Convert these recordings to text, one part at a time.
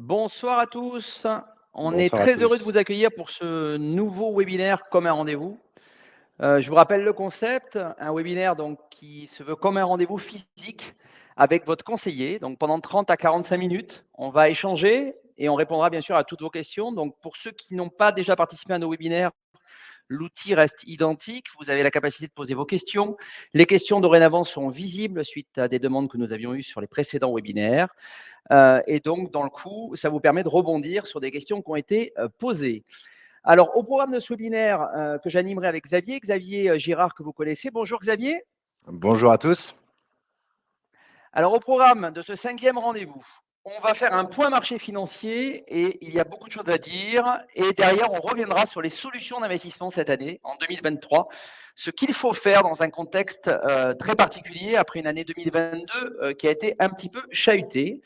Bonsoir à tous. On est Bonsoir à très heureux de tous. vous accueillir pour ce nouveau webinaire comme un rendez-vous. Je vous rappelle le concept, un webinaire donc qui se veut comme un rendez-vous physique avec votre conseiller. Donc pendant 30 à 45 minutes, on va échanger et on répondra bien sûr à toutes vos questions. Donc pour ceux qui n'ont pas déjà participé à nos webinaires, l'outil reste identique. Vous avez la capacité de poser vos questions. Les questions dorénavant sont visibles suite à des demandes que nous avions eues sur les précédents webinaires. Et donc, dans le coup, ça vous permet de rebondir sur des questions qui ont été posées. Alors, au programme de ce webinaire que j'animerai avec Xavier Girard, que vous connaissez. Bonjour Xavier. Bonjour à tous. Alors, au programme de ce 5e rendez-vous, on va faire un point marché financier et il y a beaucoup de choses à dire. Et derrière, on reviendra sur les solutions d'investissement cette année, en 2023, ce qu'il faut faire dans un contexte très particulier après une année 2022 qui a été un petit peu chahutée.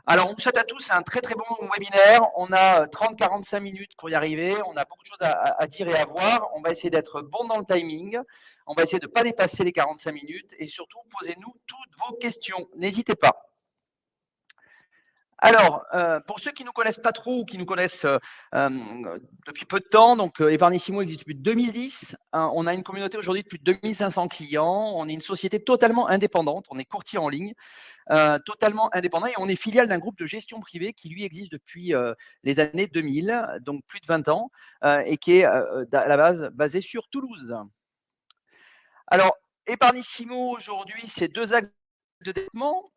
Alors, on vous souhaite à tous un très très bon webinaire. On a 30-45 minutes pour y arriver. On a beaucoup de choses à dire et à voir. On va essayer d'être bon dans le timing. On va essayer de ne pas dépasser les 45 minutes. Et surtout, posez-nous toutes vos questions. N'hésitez pas. Alors, pour ceux qui ne nous connaissent pas trop ou qui nous connaissent depuis peu de temps, donc Epargnissimo existe depuis 2010. On a une communauté aujourd'hui de plus de 2500 clients. On est une société totalement indépendante. On est courtier en ligne. Totalement indépendant et on est filiale d'un groupe de gestion privée qui lui existe depuis les années 2000, donc plus de 20 ans, et qui est à la base basé sur Toulouse. Alors, Epargnissimo aujourd'hui, c'est 2 axes de développement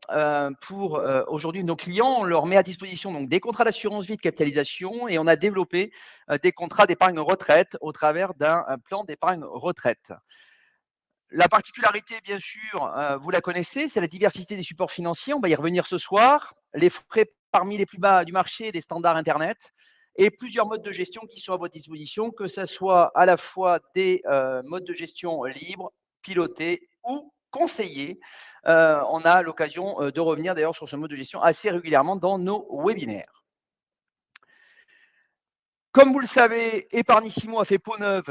pour aujourd'hui nos clients. On leur met à disposition donc des contrats d'assurance vie de capitalisation et on a développé des contrats d'épargne retraite au travers d'un plan d'épargne retraite. La particularité, bien sûr, vous la connaissez, c'est la diversité des supports financiers. On va y revenir ce soir. Les frais parmi les plus bas du marché des standards Internet et plusieurs modes de gestion qui sont à votre disposition, que ce soit à la fois des modes de gestion libres, pilotés ou conseillés. On a l'occasion de revenir d'ailleurs sur ce mode de gestion assez régulièrement dans nos webinaires. Comme vous le savez, Epargnissimo a fait peau neuve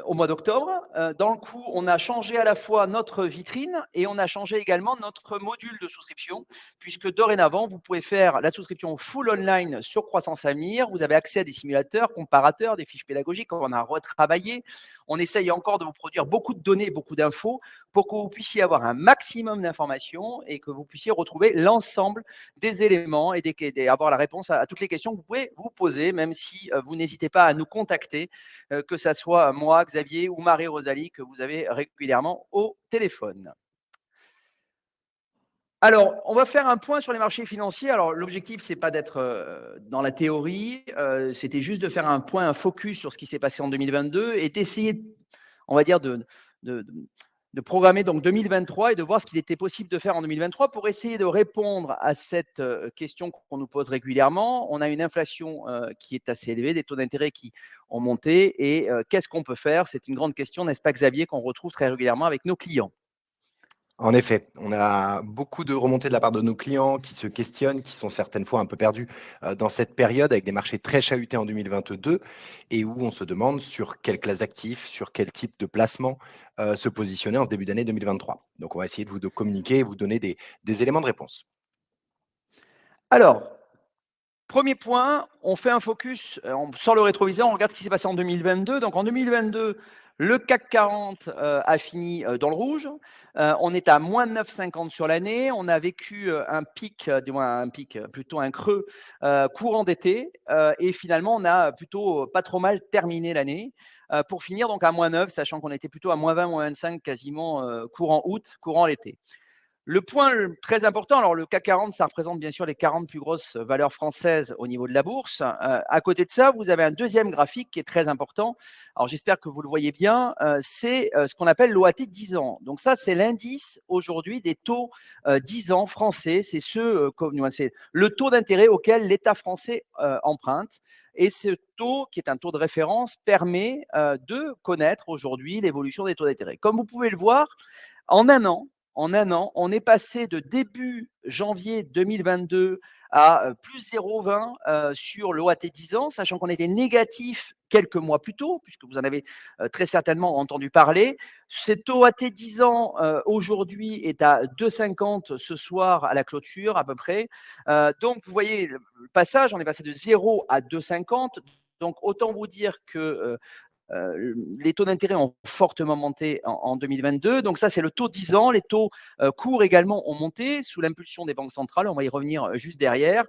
au mois d'octobre. Dans le coup, on a changé à la fois notre vitrine et on a changé également notre module de souscription, puisque dorénavant, vous pouvez faire la souscription full online sur Croissance Avenir. Vous avez accès à des simulateurs, comparateurs, des fiches pédagogiques. On a retravaillé. On essaye encore de vous produire beaucoup de données, beaucoup d'infos pour que vous puissiez avoir un maximum d'informations et que vous puissiez retrouver l'ensemble des éléments et avoir la réponse à toutes les questions que vous pouvez vous poser, même si vous n'hésitez pas à nous contacter, que ce soit moi, Xavier ou Marie-Rosalie, que vous avez régulièrement au téléphone. Alors, on va faire un point sur les marchés financiers. Alors, l'objectif, c'est pas d'être dans la théorie, c'était juste de faire un point, un focus sur ce qui s'est passé en 2022 et d'essayer, on va dire, de, de programmer donc 2023 et de voir ce qu'il était possible de faire en 2023 pour essayer de répondre à cette question qu'on nous pose régulièrement. On a une inflation qui est assez élevée, des taux d'intérêt qui ont monté et qu'est-ce qu'on peut faire? C'est une grande question, n'est-ce pas Xavier, qu'on retrouve très régulièrement avec nos clients. En effet, on a beaucoup de remontées de la part de nos clients qui se questionnent, qui sont certaines fois un peu perdus dans cette période avec des marchés très chahutés en 2022 et où on se demande sur quelle classe d'actifs, sur quel type de placement se positionner en ce début d'année 2023. Donc, on va essayer de communiquer et vous donner des éléments de réponse. Alors, premier point, on fait un focus, on sort le rétroviseur, on regarde ce qui s'est passé en 2022. Donc en 2022, le CAC 40 a fini dans le rouge. On est à moins 9,50 sur l'année. On a vécu un pic, du moins un pic, plutôt un creux courant d'été. Et finalement, on a plutôt pas trop mal terminé l'année pour finir donc à moins 9, sachant qu'on était plutôt à moins 20, moins 25 quasiment courant août, courant l'été. Le point très important, alors le CAC 40, ça représente bien sûr les 40 plus grosses valeurs françaises au niveau de la bourse. À côté de ça, vous avez un deuxième graphique qui est très important. Alors j'espère que vous le voyez bien. C'est ce qu'on appelle l'OAT 10 ans. Donc ça, c'est l'indice aujourd'hui des taux 10 ans français. C'est c'est le taux d'intérêt auquel l'État français emprunte. Et ce taux, qui est un taux de référence, permet de connaître aujourd'hui l'évolution des taux d'intérêt. Comme vous pouvez le voir, en un an, en un an, on est passé de début janvier 2022 à plus 0,20 sur l'OAT 10 ans, sachant qu'on était négatif quelques mois plus tôt, puisque vous en avez très certainement entendu parler. Cet OAT 10 ans aujourd'hui est à 2,50 ce soir à la clôture à peu près. Donc vous voyez le passage, on est passé de 0 à 2,50. Donc autant vous dire que les taux d'intérêt ont fortement monté en 2022. Donc ça, c'est le taux 10 ans. Les taux courts également ont monté sous l'impulsion des banques centrales. On va y revenir juste derrière.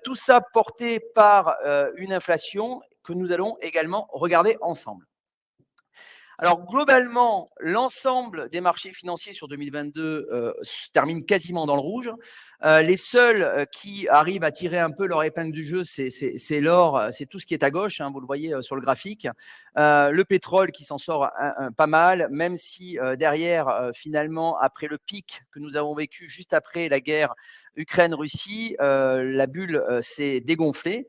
Tout ça porté par une inflation que nous allons également regarder ensemble. Alors globalement, l'ensemble des marchés financiers sur 2022 se termine quasiment dans le rouge. Les seuls qui arrivent à tirer un peu leur épingle du jeu, c'est l'or, c'est tout ce qui est à gauche, hein, vous le voyez sur le graphique. Le pétrole qui s'en sort pas mal, même si derrière, finalement, après le pic que nous avons vécu juste après la guerre Ukraine-Russie, la bulle s'est dégonflée,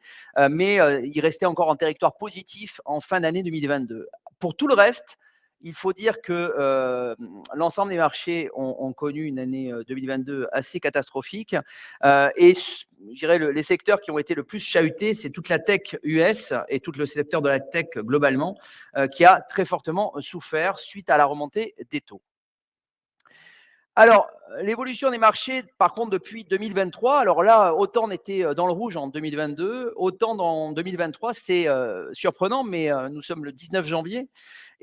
mais il restait encore en territoire positif en fin d'année 2022. Pour tout le reste, il faut dire que l'ensemble des marchés ont connu une année 2022 assez catastrophique. Et je dirais les secteurs qui ont été le plus chahutés, c'est toute la tech US et tout le secteur de la tech globalement, qui a très fortement souffert suite à la remontée des taux. Alors, l'évolution des marchés, par contre, depuis 2023, alors là, autant on était dans le rouge en 2022, autant dans 2023, c'était surprenant, mais nous sommes le 19 janvier.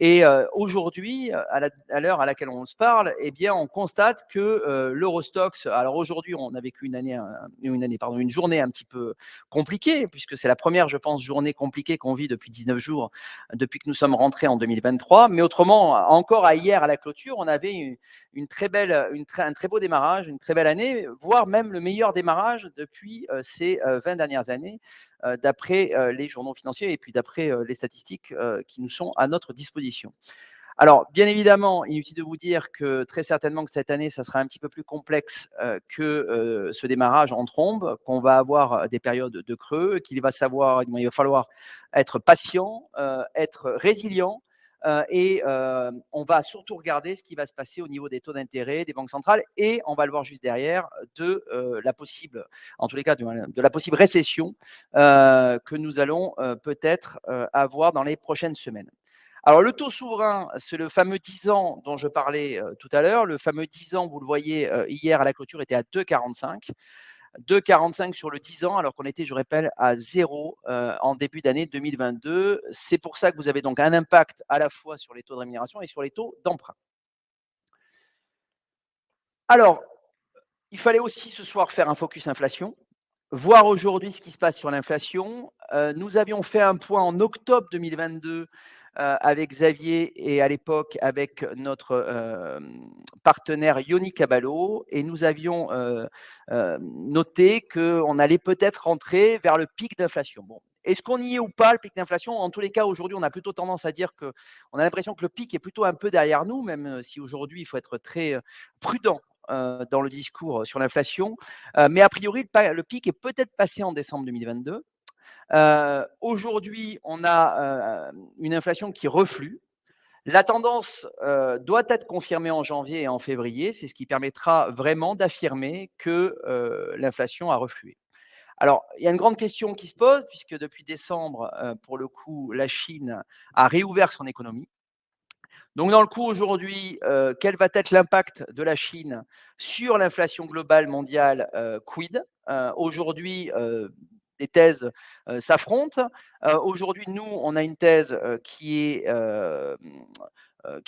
Et aujourd'hui, à l'heure à laquelle on se parle, eh bien, on constate que l'Eurostoxx, alors aujourd'hui, on a vécu une journée un petit peu compliquée, puisque c'est la première, je pense, journée compliquée qu'on vit depuis 19 jours, depuis que nous sommes rentrés en 2023. Mais autrement, encore à hier, à la clôture, on avait un très beau démarrage, une très belle année, voire même le meilleur démarrage depuis ces 20 dernières années, d'après les journaux financiers et puis d'après les statistiques qui nous sont à notre disposition. Alors, bien évidemment, inutile de vous dire que très certainement que cette année, ça sera un petit peu plus complexe que ce démarrage en trombe, qu'on va avoir des périodes de creux, il va falloir être patient, être résilient, et on va surtout regarder ce qui va se passer au niveau des taux d'intérêt des banques centrales et on va le voir juste derrière de la possible, en tous les cas, de la possible récession que nous allons peut-être avoir dans les prochaines semaines. Alors, le taux souverain, c'est le fameux 10 ans dont je parlais tout à l'heure. Le fameux 10 ans, vous le voyez hier à la clôture, était à 2,45. 2,45 sur le 10 ans, alors qu'on était, je rappelle, à 0 en début d'année 2022. C'est pour ça que vous avez donc un impact à la fois sur les taux de rémunération et sur les taux d'emprunt. Alors, il fallait aussi ce soir faire un focus inflation, voir aujourd'hui ce qui se passe sur l'inflation. Nous avions fait un point en octobre 2022 avec Xavier et à l'époque avec notre partenaire Yoni Caballo et nous avions noté qu'on allait peut-être rentrer vers le pic d'inflation. Bon. Est-ce qu'on y est ou pas, le pic d'inflation? En tous les cas, aujourd'hui, on a plutôt tendance à dire qu'on a l'impression que le pic est plutôt un peu derrière nous, même si aujourd'hui, il faut être très prudent dans le discours sur l'inflation. Mais a priori, le pic est peut-être passé en décembre 2022. Aujourd'hui, on a une inflation qui reflue. La tendance doit être confirmée en janvier et en février. C'est ce qui permettra vraiment d'affirmer que l'inflation a reflué. Alors, il y a une grande question qui se pose, puisque depuis décembre, pour le coup, la Chine a réouvert son économie. Donc, dans le coup, aujourd'hui, quel va être l'impact de la Chine sur l'inflation globale mondiale quid aujourd'hui, les thèses s'affrontent. Aujourd'hui, nous, on a une thèse qui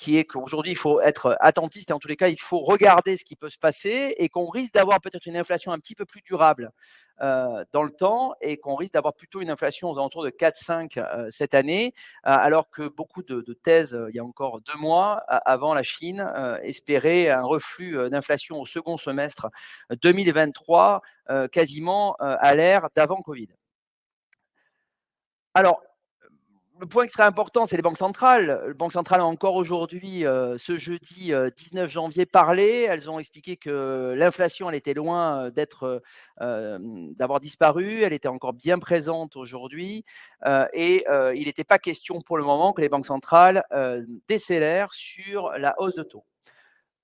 est qu'aujourd'hui, il faut être attentiste et en tous les cas, il faut regarder ce qui peut se passer et qu'on risque d'avoir peut-être une inflation un petit peu plus durable dans le temps et qu'on risque d'avoir plutôt une inflation aux alentours de 4-5 cette année, alors que beaucoup de thèses, il y a encore 2 mois avant la Chine, espéraient un reflux d'inflation au second semestre 2023, quasiment à l'ère d'avant Covid. Alors, le point qui serait important, c'est les banques centrales. Les banques centrales ont encore aujourd'hui, ce jeudi 19 janvier, parlé. Elles ont expliqué que l'inflation, elle était loin d'avoir disparu. Elle était encore bien présente aujourd'hui. Et il n'était pas question pour le moment que les banques centrales décélèrent sur la hausse de taux.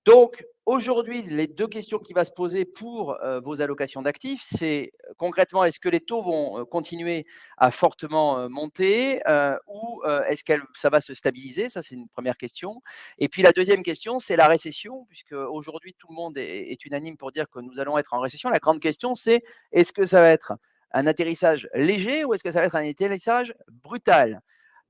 Donc, aujourd'hui, les 2 questions qui va se poser pour, vos allocations d'actifs, c'est concrètement, est-ce que les taux vont, continuer à fortement, monter, ou, est-ce qu'elle ça va se stabiliser? Ça, c'est une première question et puis la deuxième question, c'est la récession, puisque aujourd'hui tout le monde est unanime pour dire que nous allons être en récession. La grande question, c'est est-ce que ça va être un atterrissage léger ou est-ce que ça va être un atterrissage brutal?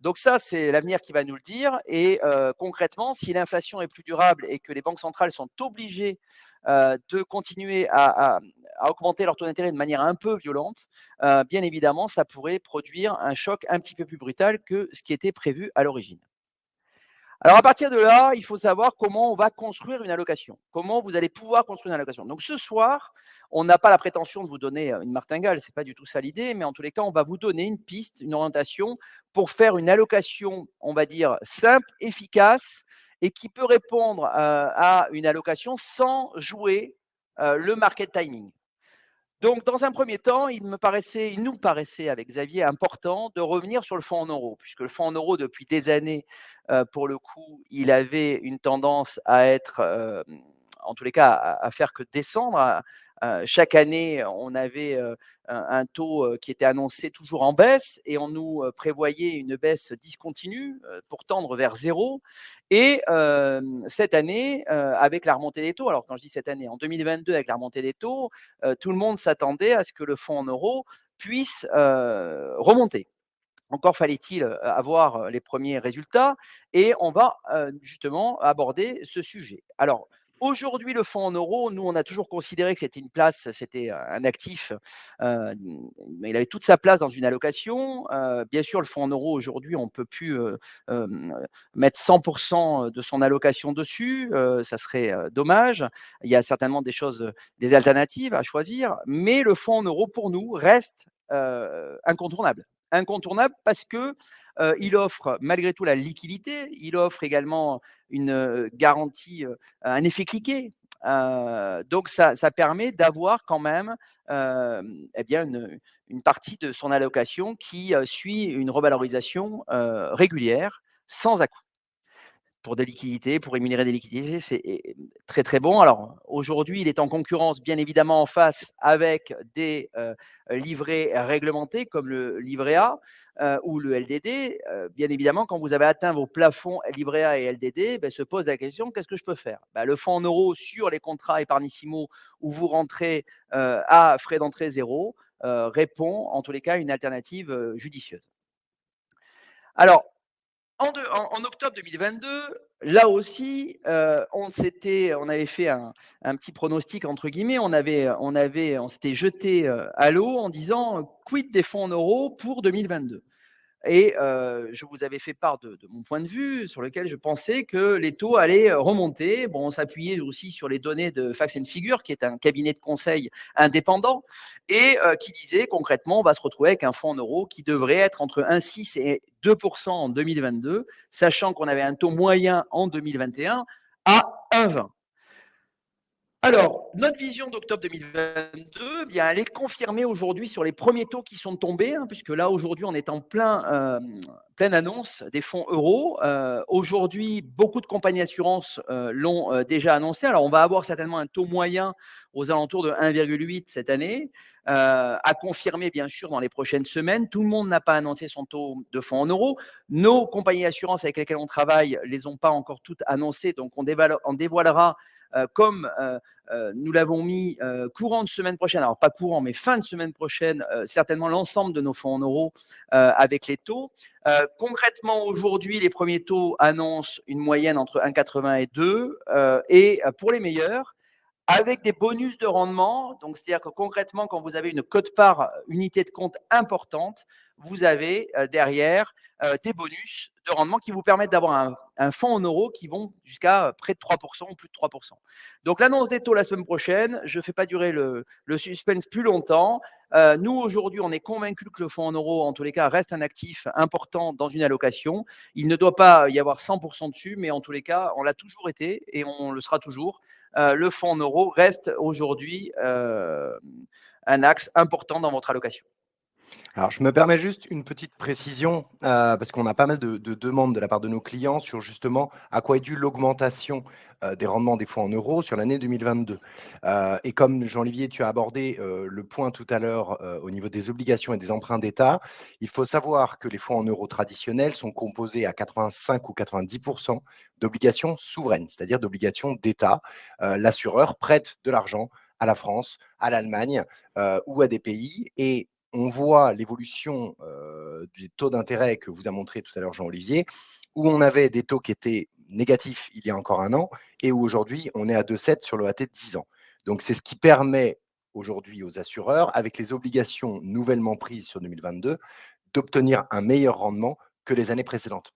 Donc ça, c'est l'avenir qui va nous le dire et concrètement, si l'inflation est plus durable et que les banques centrales sont obligées, de continuer à augmenter leur taux d'intérêt de manière un peu violente, bien évidemment, ça pourrait produire un choc un petit peu plus brutal que ce qui était prévu à l'origine. Alors à partir de là, il faut savoir comment on va construire une allocation. Comment vous allez pouvoir construire une allocation. Donc ce soir, on n'a pas la prétention de vous donner une martingale, c'est pas du tout ça l'idée, mais en tous les cas, on va vous donner une piste, une orientation pour faire une allocation, on va dire simple, efficace et qui peut répondre à une allocation sans jouer le market timing. Donc, dans un premier temps, il nous paraissait avec Xavier important de revenir sur le fonds en euros, puisque le fonds en euros, depuis des années, pour le coup, il avait une tendance à être, en tous les cas, à faire que descendre. Chaque année, on avait un taux qui était annoncé toujours en baisse et on nous prévoyait une baisse discontinue pour tendre vers zéro. Et cette année, avec la remontée des taux, alors quand je dis cette année, en 2022, avec la remontée des taux, tout le monde s'attendait à ce que le fonds en euros puisse remonter. Encore fallait-il avoir les premiers résultats et on va justement aborder ce sujet. Alors, aujourd'hui, le fonds en euros, nous, on a toujours considéré que c'était une place, c'était un actif, mais il avait toute sa place dans une allocation. Bien sûr, le fonds en euros, aujourd'hui, on ne peut plus mettre 100% de son allocation dessus, ça serait dommage. Il y a certainement des choses, des alternatives à choisir, mais le fonds en euros, pour nous, reste incontournable. Incontournable parce que, il offre malgré tout la liquidité, il offre également une, garantie, un effet cliquet, donc ça permet d'avoir quand même, et bien une partie de son allocation qui, suit une revalorisation, régulière sans à pour des liquidités, pour rémunérer des liquidités, c'est très, très bon. Alors aujourd'hui, il est en concurrence bien évidemment en face avec des, livrets réglementés comme le livret A, ou le LDD. Bien évidemment, quand vous avez atteint vos plafonds livret A et LDD, se pose la question: «Qu'est-ce que je peux faire?» Le fonds en euros sur les contrats épargnissimo où vous rentrez, à frais d'entrée zéro, répond en tous les cas à une alternative, judicieuse. Alors en octobre 2022, là aussi, on avait fait un petit «pronostic» entre guillemets. On s'était jeté à l'eau en disant: «Quid des fonds en euros pour 2022?» Et je vous avais fait part de mon point de vue sur lequel je pensais que les taux allaient remonter. Bon, on s'appuyait aussi sur les données de Facts and Figures, qui est un cabinet de conseil indépendant et qui disait concrètement, on va se retrouver avec un fonds en euros qui devrait être entre 1,6 et 2 en 2022, sachant qu'on avait un taux moyen en 2021 à 1,20. Alors, notre vision d'octobre 2022, eh bien, elle est confirmée aujourd'hui sur les premiers taux qui sont tombés, hein, puisque là, aujourd'hui, on est en pleine annonce des fonds euros. Aujourd'hui, beaucoup de compagnies d'assurance l'ont déjà annoncé. Alors, on va avoir certainement un taux moyen aux alentours de 1,8 cette année, à confirmer, bien sûr, dans les prochaines semaines. Tout le monde n'a pas annoncé son taux de fonds en euros. Nos compagnies d'assurance avec lesquelles on travaille ne les ont pas encore toutes annoncées, donc on dévoilera comme nous l'avons mis courant de semaine prochaine, alors pas courant, mais fin de semaine prochaine, certainement l'ensemble de nos fonds en euros avec les taux. Concrètement, aujourd'hui, les premiers taux annoncent une moyenne entre 1,80 et 2, et pour les meilleurs, avec des bonus de rendement. Donc, c'est-à-dire que concrètement, quand vous avez une quote-part unité de compte importante, vous avez derrière des bonus de rendement qui vous permettent d'avoir un fonds en euros qui vont jusqu'à près de 3% ou plus de 3%. Donc, l'annonce des taux la semaine prochaine, je ne fais pas durer le suspense plus longtemps. Nous, aujourd'hui, on est convaincus que le fonds en euros, en tous les cas, reste un actif important dans une allocation. Il ne doit pas y avoir 100% dessus, mais en tous les cas, on l'a toujours été et on le sera toujours. Le fonds en euros reste aujourd'hui un axe important dans votre allocation. Alors, je me permets juste une petite précision, parce qu'on a pas mal de demandes de la part de nos clients sur justement à quoi est due l'augmentation, des rendements des fonds en euros sur l'année 2022. Et comme Jean-Olivier, tu as abordé, le point tout à l'heure, au niveau des obligations et des emprunts d'État, il faut savoir que les fonds en euros traditionnels sont composés à 85 ou 90 d'obligations souveraines, c'est-à-dire d'obligations d'État. L'assureur prête de l'argent à la France, à l'Allemagne, ou à des pays et on voit l'évolution des taux d'intérêt que vous a montré tout à l'heure Jean-Olivier, où on avait des taux qui étaient négatifs il y a encore un an et où aujourd'hui on est à 2,7 sur le AT de 10 ans. Donc c'est ce qui permet aujourd'hui aux assureurs, avec les obligations nouvellement prises sur 2022, d'obtenir un meilleur rendement que les années précédentes.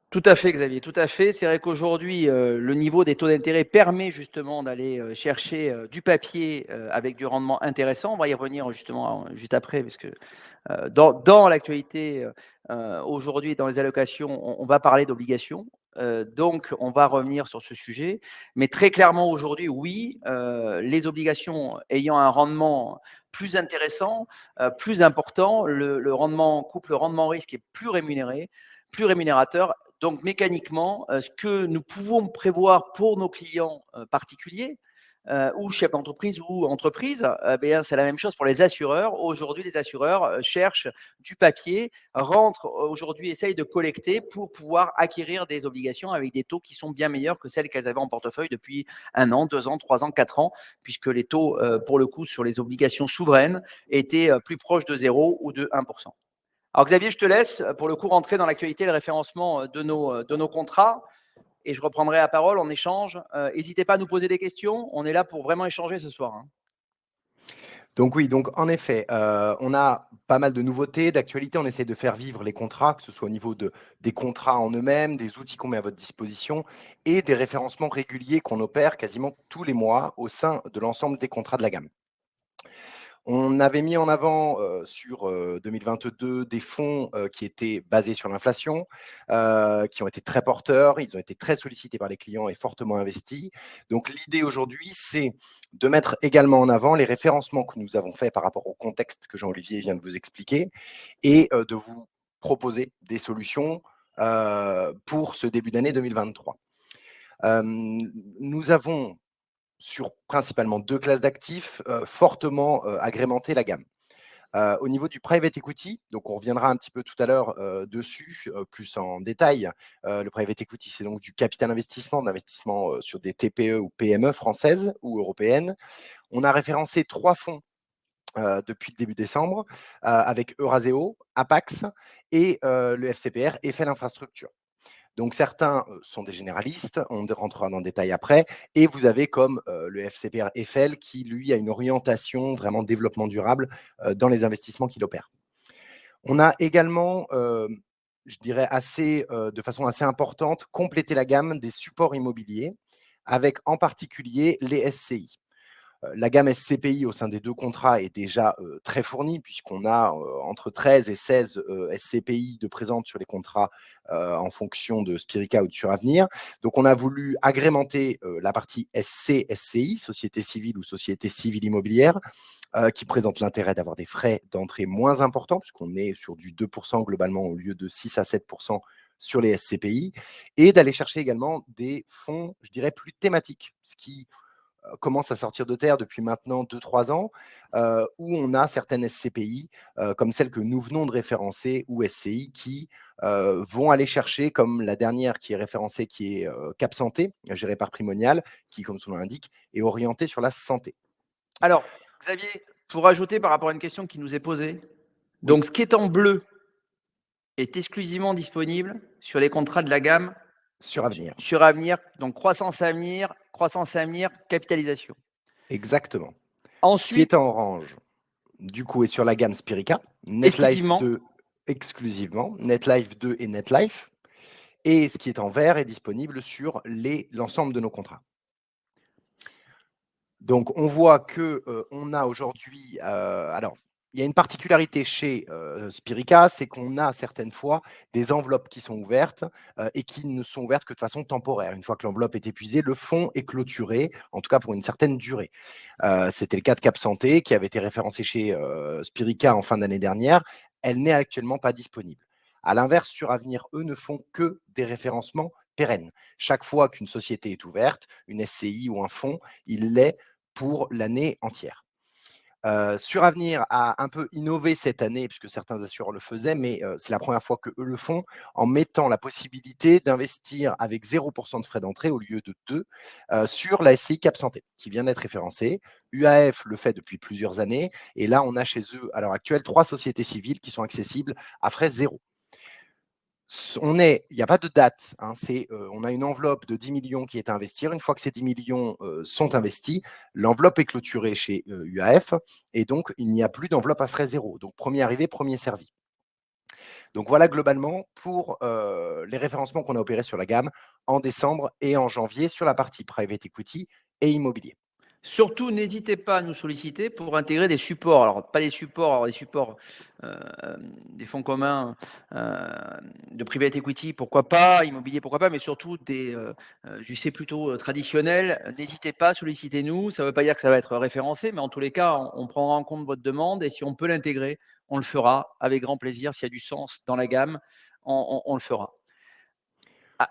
Tout à fait, Xavier, tout à fait. C'est vrai qu'aujourd'hui, le niveau des taux d'intérêt permet justement d'aller, chercher, du papier, avec du rendement intéressant. On va y revenir justement, juste après parce que, dans l'actualité, aujourd'hui dans les allocations, on va parler d'obligations, donc on va revenir sur ce sujet. Mais très clairement aujourd'hui, oui, les obligations ayant un rendement plus intéressant, plus important, le rendement couple rendement-risque est plus rémunéré, plus rémunérateur. Donc mécaniquement, ce que nous pouvons prévoir pour nos clients, particuliers, ou chefs d'entreprise ou entreprises, bien, c'est la même chose pour les assureurs. Aujourd'hui, les assureurs, cherchent du papier, rentrent aujourd'hui, essayent de collecter pour pouvoir acquérir des obligations avec des taux qui sont bien meilleurs que celles qu'elles avaient en portefeuille depuis 1 an, 2 ans, 3 ans, 4 ans, puisque les taux, pour le coup, sur les obligations souveraines étaient, plus proches de 0 ou de 1. Alors Xavier, je te laisse pour le coup rentrer dans l'actualité et le référencement de nos contrats et je reprendrai la parole en échange. N'hésitez pas à nous poser des questions. On est là pour vraiment échanger ce soir, hein. Donc oui, donc en effet, on a pas mal de nouveautés, d'actualités. On essaie de faire vivre les contrats, que ce soit au niveau des contrats en eux-mêmes, des outils qu'on met à votre disposition et des référencements réguliers qu'on opère quasiment tous les mois au sein de l'ensemble des contrats de la gamme. On avait mis en avant, sur, 2022 des fonds, qui étaient basés sur l'inflation, qui ont été très porteurs. Ils ont été très sollicités par les clients et fortement investis. Donc l'idée aujourd'hui, c'est de mettre également en avant les référencements que nous avons faits par rapport au contexte que Jean-Olivier vient de vous expliquer et de vous proposer des solutions, pour ce début d'année 2023. Nous avons sur principalement 2 classes d'actifs, fortement, agrémenté la gamme. Au niveau du private equity, donc on reviendra un petit peu tout à l'heure, dessus, plus en détail. Le private equity, c'est donc du capital investissement, d'investissement, sur des TPE ou PME françaises ou européennes. On a référencé 3 fonds, depuis le début décembre, avec Eurazeo, Apax et le FCPR Eiffel Infrastructure. Donc certains sont des généralistes, on rentrera dans le détail après, et vous avez comme le FCPR Eiffel qui, lui, a une orientation vraiment développement durable dans les investissements qu'il opère. On a également, je dirais, de façon assez importante, complété la gamme des supports immobiliers avec en particulier les SCI. La gamme SCPI au sein des 2 contrats est déjà, très fournie puisqu'on a, entre 13 et 16, SCPI de présentes sur les contrats, en fonction de Spirica ou de Suravenir. Donc on a voulu agrémenter, la partie SC-SCI, société civile ou société civile immobilière, qui présente l'intérêt d'avoir des frais d'entrée moins importants puisqu'on est sur du 2 globalement au lieu de 6 à 7 sur les SCPI et d'aller chercher également des fonds, je dirais, plus thématiques, ce qui commence à sortir de terre depuis maintenant 2-3 ans, où on a certaines SCPI, comme celles que nous venons de référencer, ou SCI, qui vont aller chercher, comme la dernière qui est référencée, qui est Cap Santé, gérée par Primonial, qui, comme son nom l'indique, est orientée sur la santé. Alors, Xavier, pour ajouter par rapport à une question qui nous est posée, Oui, donc ce qui est en bleu est exclusivement disponible sur les contrats de la gamme sur Avenir. sur Avenir, donc croissance avenir, capitalisation. Exactement. Ce qui Ensuite, est en orange, du coup, est sur la gamme Spirica, NetLife exclusivement, 2 exclusivement, NetLife 2 et NetLife. Et ce qui est en vert est disponible sur l'ensemble de nos contrats. Donc, on voit que on a aujourd'hui, alors il y a une particularité chez Spirica, c'est qu'on a certaines fois des enveloppes qui sont ouvertes et qui ne sont ouvertes que de façon temporaire. Une fois que l'enveloppe est épuisée, le fonds est clôturé, en tout cas pour une certaine durée. C'était le cas de Cap Santé, qui avait été référencé chez Spirica en fin d'année dernière. Elle n'est actuellement pas disponible. À l'inverse, sur Avenir, eux ne font que des référencements pérennes. Chaque fois qu'une société est ouverte, une SCI ou un fonds, il l'est pour l'année entière. Suravenir a un peu innové cette année, puisque certains assureurs le faisaient, mais c'est la première fois qu'eux le font, en mettant la possibilité d'investir avec 0 de frais d'entrée au lieu de 2 sur la SCI Cap Santé, qui vient d'être référencée. UAF le fait depuis plusieurs années, et là, on a chez eux, à l'heure actuelle, 3 sociétés civiles qui sont accessibles à frais zéro. Il n'y a pas de date, hein, on a une enveloppe de 10 millions qui est à investir. Une fois que ces 10 millions sont investis, l'enveloppe est clôturée chez UAF et donc il n'y a plus d'enveloppe à frais zéro. Donc premier arrivé, premier servi. Donc voilà globalement pour les référencements qu'on a opérés sur la gamme en décembre et en janvier sur la partie private equity et immobilier. Surtout, n'hésitez pas à nous solliciter pour intégrer des supports. Alors, pas des supports, alors des supports des fonds communs de private equity, pourquoi pas, immobilier, pourquoi pas, mais surtout des JC plutôt traditionnels. N'hésitez pas, sollicitez-nous. Ça ne veut pas dire que ça va être référencé, mais en tous les cas, on prendra en compte votre demande et si on peut l'intégrer, on le fera avec grand plaisir. S'il y a du sens dans la gamme, on le fera. Ah,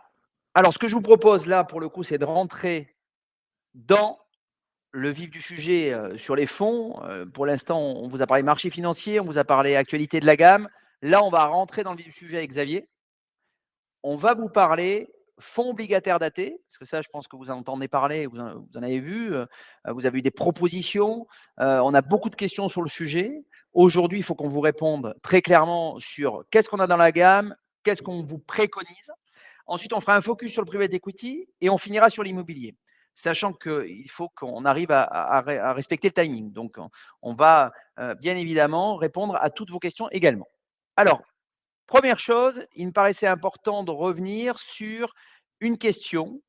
alors, ce que je vous propose là, pour le coup, c'est de rentrer dans le vif du sujet sur les fonds. Pour l'instant, on vous a parlé marché financier, on vous a parlé actualité de la gamme. Là, on va rentrer dans le vif du sujet avec Xavier. On va vous parler fonds obligataires datés, parce que ça, je pense que vous en entendez parler, vous en avez vu, vous avez eu des propositions. On a beaucoup de questions sur le sujet. Aujourd'hui, il faut qu'on vous réponde très clairement sur qu'est-ce qu'on a dans la gamme, qu'est-ce qu'on vous préconise. Ensuite, on fera un focus sur le private equity et on finira sur l'immobilier, sachant qu'il faut qu'on arrive à respecter le timing. Donc, on va bien évidemment répondre à toutes vos questions également. Alors, première chose, il me paraissait important de revenir sur une question.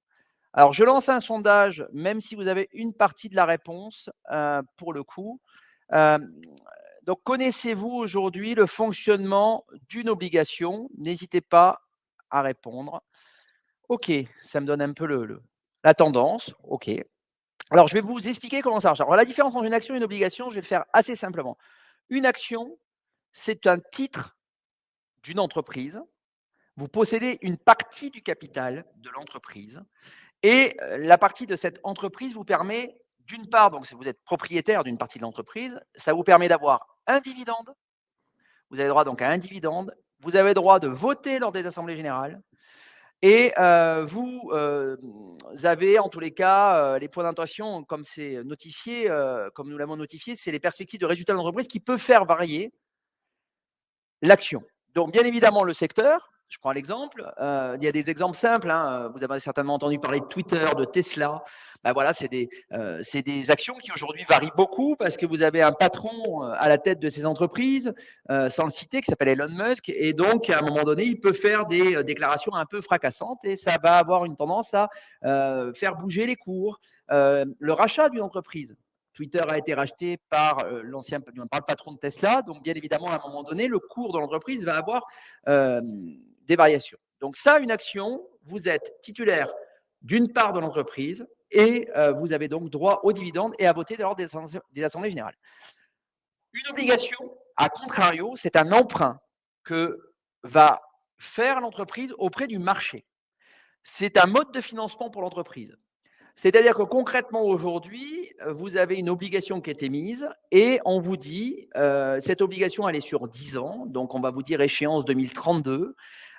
Alors, je lance un sondage, même si vous avez une partie de la réponse pour le coup. Euh, donc, connaissez-vous aujourd'hui le fonctionnement d'une obligation? N'hésitez pas à répondre. OK, ça me donne un peu la tendance. OK. Alors, je vais vous expliquer comment ça marche. Alors, la différence entre une action et une obligation, je vais le faire assez simplement. Une action, c'est un titre d'une entreprise. Vous possédez une partie du capital de l'entreprise et la partie de cette entreprise vous permet, d'une part, donc si vous êtes propriétaire d'une partie de l'entreprise, ça vous permet d'avoir un dividende. Vous avez droit donc à un dividende. Vous avez droit de voter lors des assemblées générales. Et vous avez en tous les cas les points d'intention, comme c'est notifié, comme nous l'avons notifié, c'est les perspectives de résultats de l'entreprise qui peuvent faire varier l'action. Donc, bien évidemment, le secteur, je prends l'exemple, il y a des exemples simples, hein, vous avez certainement entendu parler de Twitter, de Tesla. Ben voilà, c'est des actions qui aujourd'hui varient beaucoup parce que vous avez un patron à la tête de ces entreprises, sans le citer, qui s'appelle Elon Musk, et donc à un moment donné, il peut faire des déclarations un peu fracassantes et ça va avoir une tendance à faire bouger les cours. Le rachat d'une entreprise, Twitter a été racheté par par le patron de Tesla. Donc, bien évidemment, à un moment donné, le cours de l'entreprise va avoir des variations. Donc, ça, une action, vous êtes titulaire d'une part de l'entreprise et vous avez donc droit aux dividendes et à voter lors des assemblées générales. Une obligation, à contrario, c'est un emprunt que va faire l'entreprise auprès du marché. C'est un mode de financement pour l'entreprise. C'est-à-dire que concrètement aujourd'hui, vous avez une obligation qui est émise et on vous dit, cette obligation elle est sur 10 ans, donc on va vous dire échéance 2032.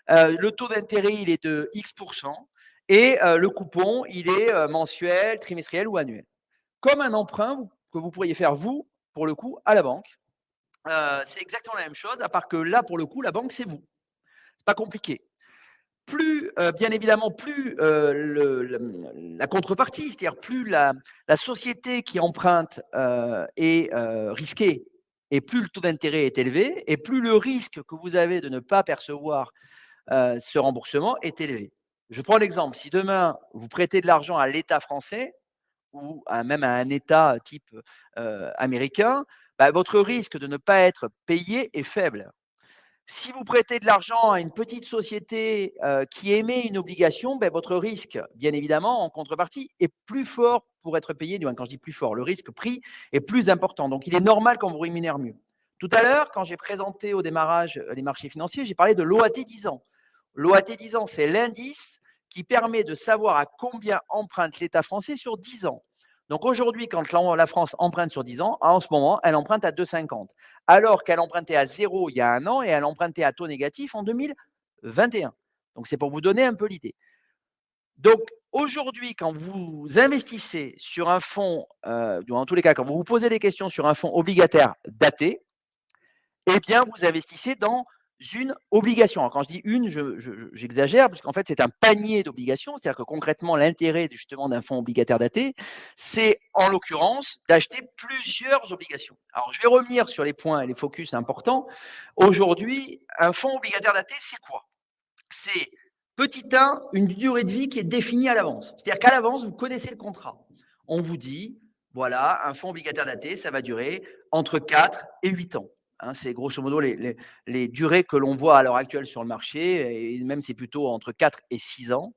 Le taux d'intérêt il est de X% et le coupon il est mensuel, trimestriel ou annuel. Comme un emprunt que vous pourriez faire vous, pour le coup, à la banque. C'est exactement la même chose, à part que là, pour le coup, la banque c'est vous. C'est pas compliqué. Plus, bien évidemment, plus la contrepartie, c'est-à-dire plus la société qui emprunte est risquée et plus le taux d'intérêt est élevé et plus le risque que vous avez de ne pas percevoir ce remboursement est élevé. Je prends l'exemple, si demain vous prêtez de l'argent à l'État français ou même à un État type américain, bah, votre risque de ne pas être payé est faible. Si vous prêtez de l'argent à une petite société qui émet une obligation, ben, votre risque, bien évidemment, en contrepartie, est plus fort pour être payé. Du moins, quand je dis plus fort, le risque pris est plus important. Donc, il est normal qu'on vous rémunère mieux. Tout à l'heure, quand j'ai présenté au démarrage les marchés financiers, j'ai parlé de l'OAT 10 ans. L'OAT 10 ans, c'est l'indice qui permet de savoir à combien emprunte l'État français sur 10 ans. Donc aujourd'hui, quand la France emprunte sur 10 ans, en ce moment, elle emprunte à 2,50, alors qu'elle empruntait à zéro il y a un an et elle empruntait à taux négatif en 2021. Donc c'est pour vous donner un peu l'idée. Donc aujourd'hui, quand vous investissez sur un fonds, en tous les cas, quand vous vous posez des questions sur un fonds obligataire daté, eh bien, vous investissez dans une obligation. Alors, quand je dis une, j'exagère, parce qu'en fait, c'est un panier d'obligations. C'est-à-dire que concrètement, l'intérêt justement d'un fonds obligataire daté, c'est en l'occurrence d'acheter plusieurs obligations. Alors, je vais revenir sur les points et les focus importants. Aujourd'hui, un fonds obligataire daté, c'est quoi? C'est petit 1, une durée de vie qui est définie à l'avance. C'est-à-dire qu'à l'avance, vous connaissez le contrat. On vous dit, voilà, un fonds obligataire daté, ça va durer entre 4 et 8 ans. Hein, c'est grosso modo les durées que l'on voit à l'heure actuelle sur le marché, et même c'est plutôt entre 4 et 6 ans.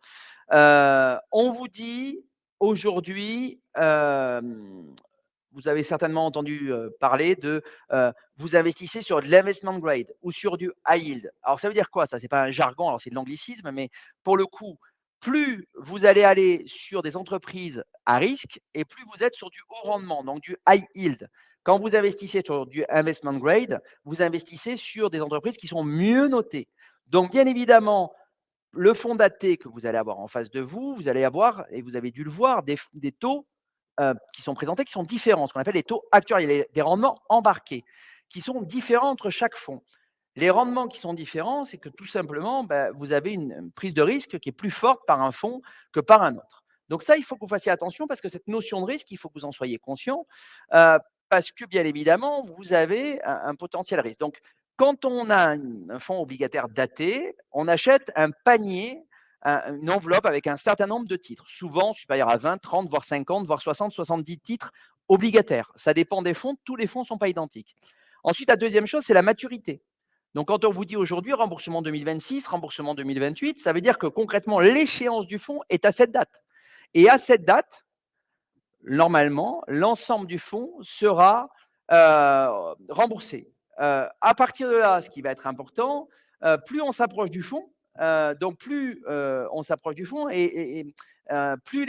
On vous dit aujourd'hui, vous avez certainement entendu parler de vous investissez sur de l'investment grade ou sur du high yield. Alors ça veut dire quoi ça? C'est pas un jargon, alors c'est de l'anglicisme, mais pour le coup, plus vous allez aller sur des entreprises à risque et plus vous êtes sur du haut rendement, donc du high yield. Quand vous investissez sur du investment grade, vous investissez sur des entreprises qui sont mieux notées. Donc bien évidemment, le fonds daté que vous allez avoir en face de vous, vous allez avoir, et vous avez dû le voir, des taux qui sont présentés, qui sont différents, ce qu'on appelle les taux actuariels, des rendements embarqués, qui sont différents entre chaque fonds. Les rendements qui sont différents, c'est que tout simplement, vous avez une prise de risque qui est plus forte par un fonds que par un autre. Donc ça, il faut que vous fassiez attention parce que cette notion de risque, il faut que vous en soyez conscient, parce que bien évidemment, vous avez un potentiel risque. Donc, quand on a un fonds obligataire daté, on achète un panier, une enveloppe avec un certain nombre de titres, souvent supérieur à 20, 30, voire 50, voire 60, 70 titres obligataires. Ça dépend des fonds, tous les fonds ne sont pas identiques. Ensuite, la deuxième chose, c'est la maturité. Donc, quand on vous dit aujourd'hui remboursement 2026, remboursement 2028, ça veut dire que concrètement, l'échéance du fonds est à cette date. Et à cette date, normalement, l'ensemble du fonds sera remboursé. À partir de là, ce qui va être important, plus on s'approche du fonds, donc plus on s'approche du fonds et plus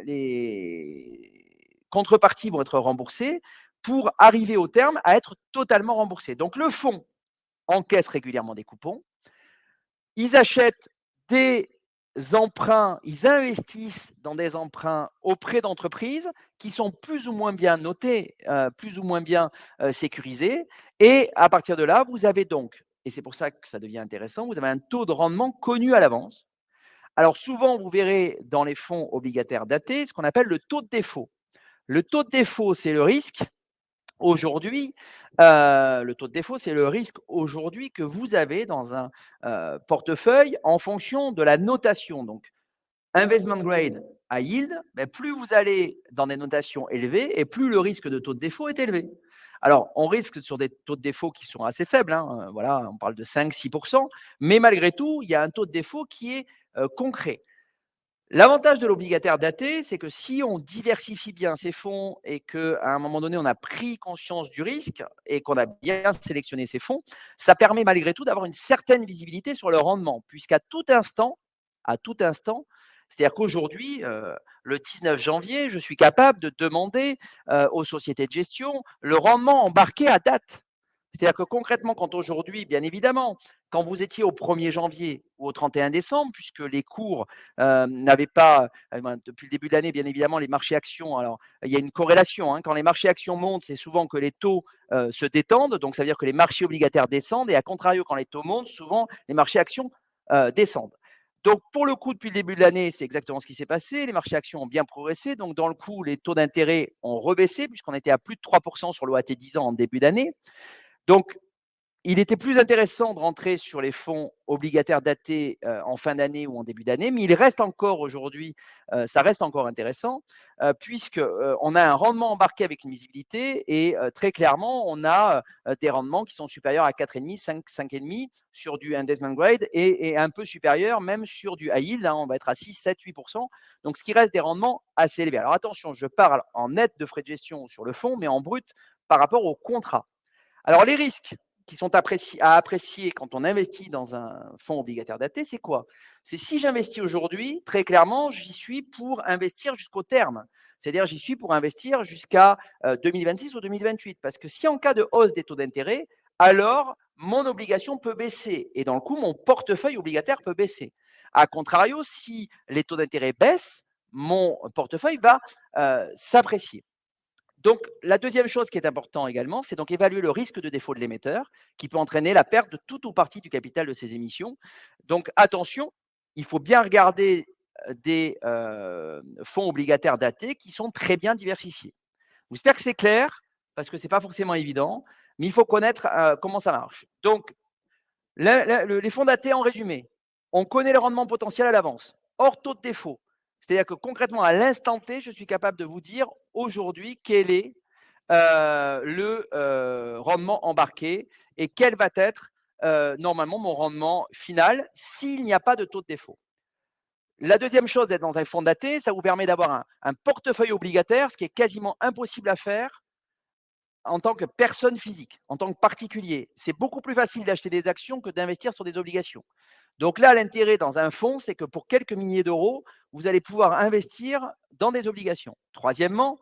les contreparties vont être remboursées pour arriver au terme à être totalement remboursé. Donc le fonds encaisse régulièrement des coupons, ils achètent des emprunts, ils investissent dans des emprunts auprès d'entreprises qui sont plus ou moins bien notées, plus ou moins bien sécurisées. Et à partir de là, vous avez donc, et c'est pour ça que ça devient intéressant, vous avez un taux de rendement connu à l'avance. Alors souvent, vous verrez dans les fonds obligataires datés ce qu'on appelle le taux de défaut. Le taux de défaut, c'est le risque. Aujourd'hui, le taux de défaut, c'est le risque aujourd'hui que vous avez dans un portefeuille en fonction de la notation. Donc, investment grade à yield, plus vous allez dans des notations élevées et plus le risque de taux de défaut est élevé. Alors, on risque sur des taux de défaut qui sont assez faibles, hein, voilà, on parle de 5-6%, mais malgré tout, il y a un taux de défaut qui est concret. L'avantage de l'obligataire daté, c'est que si on diversifie bien ses fonds et qu'à un moment donné, on a pris conscience du risque et qu'on a bien sélectionné ses fonds, ça permet malgré tout d'avoir une certaine visibilité sur le rendement, puisqu'à tout instant, c'est-à-dire qu'aujourd'hui, le 19 janvier, je suis capable de demander aux sociétés de gestion le rendement embarqué à date. C'est-à-dire que concrètement, quand aujourd'hui, bien évidemment, quand vous étiez au 1er janvier ou au 31 décembre, puisque les cours n'avaient pas, depuis le début de l'année, bien évidemment, les marchés actions, alors il y a une corrélation, hein, quand les marchés actions montent, c'est souvent que les taux se détendent, donc ça veut dire que les marchés obligataires descendent, et à contrario, quand les taux montent, souvent les marchés actions descendent. Donc, pour le coup, depuis le début de l'année, c'est exactement ce qui s'est passé. Les marchés actions ont bien progressé. Donc, dans le coup, les taux d'intérêt ont rebaissé, puisqu'on était à plus de 3% sur l'OAT 10 ans en début d'année. Donc, il était plus intéressant de rentrer sur les fonds obligataires datés en fin d'année ou en début d'année, mais il reste encore aujourd'hui, ça reste encore intéressant, puisque on a un rendement embarqué avec une visibilité et très clairement, on a des rendements qui sont supérieurs à 4,5, 5, 5,5 sur du investment grade et un peu supérieurs même sur du high yield, hein, on va être à 6, 7, 8%. Donc, ce qui reste des rendements assez élevés. Alors attention, je parle en net de frais de gestion sur le fonds, mais en brut par rapport au contrat. Alors, les risques qui sont à apprécier quand on investit dans un fonds obligataire daté, c'est quoi? C'est si j'investis aujourd'hui, très clairement, j'y suis pour investir jusqu'au terme. C'est-à-dire, j'y suis pour investir jusqu'à 2026 ou 2028. Parce que si en cas de hausse des taux d'intérêt, alors mon obligation peut baisser. Et dans le coup, mon portefeuille obligataire peut baisser. A contrario, si les taux d'intérêt baissent, mon portefeuille va s'apprécier. Donc, la deuxième chose qui est importante également, c'est donc évaluer le risque de défaut de l'émetteur qui peut entraîner la perte de tout ou partie du capital de ces émissions. Donc, attention, il faut bien regarder des fonds obligataires datés qui sont très bien diversifiés. J'espère que c'est clair parce que ce n'est pas forcément évident, mais il faut connaître comment ça marche. Donc, les fonds datés, en résumé, on connaît le rendement potentiel à l'avance, hors taux de défaut. C'est-à-dire que concrètement, à l'instant T, je suis capable de vous dire aujourd'hui quel est le rendement embarqué et quel va être normalement mon rendement final s'il n'y a pas de taux de défaut. La deuxième chose d'être dans un fonds daté, ça vous permet d'avoir un portefeuille obligataire, ce qui est quasiment impossible à faire en tant que personne physique, en tant que particulier. C'est beaucoup plus facile d'acheter des actions que d'investir sur des obligations. Donc là, l'intérêt dans un fonds, c'est que pour quelques milliers d'euros, vous allez pouvoir investir dans des obligations. Troisièmement,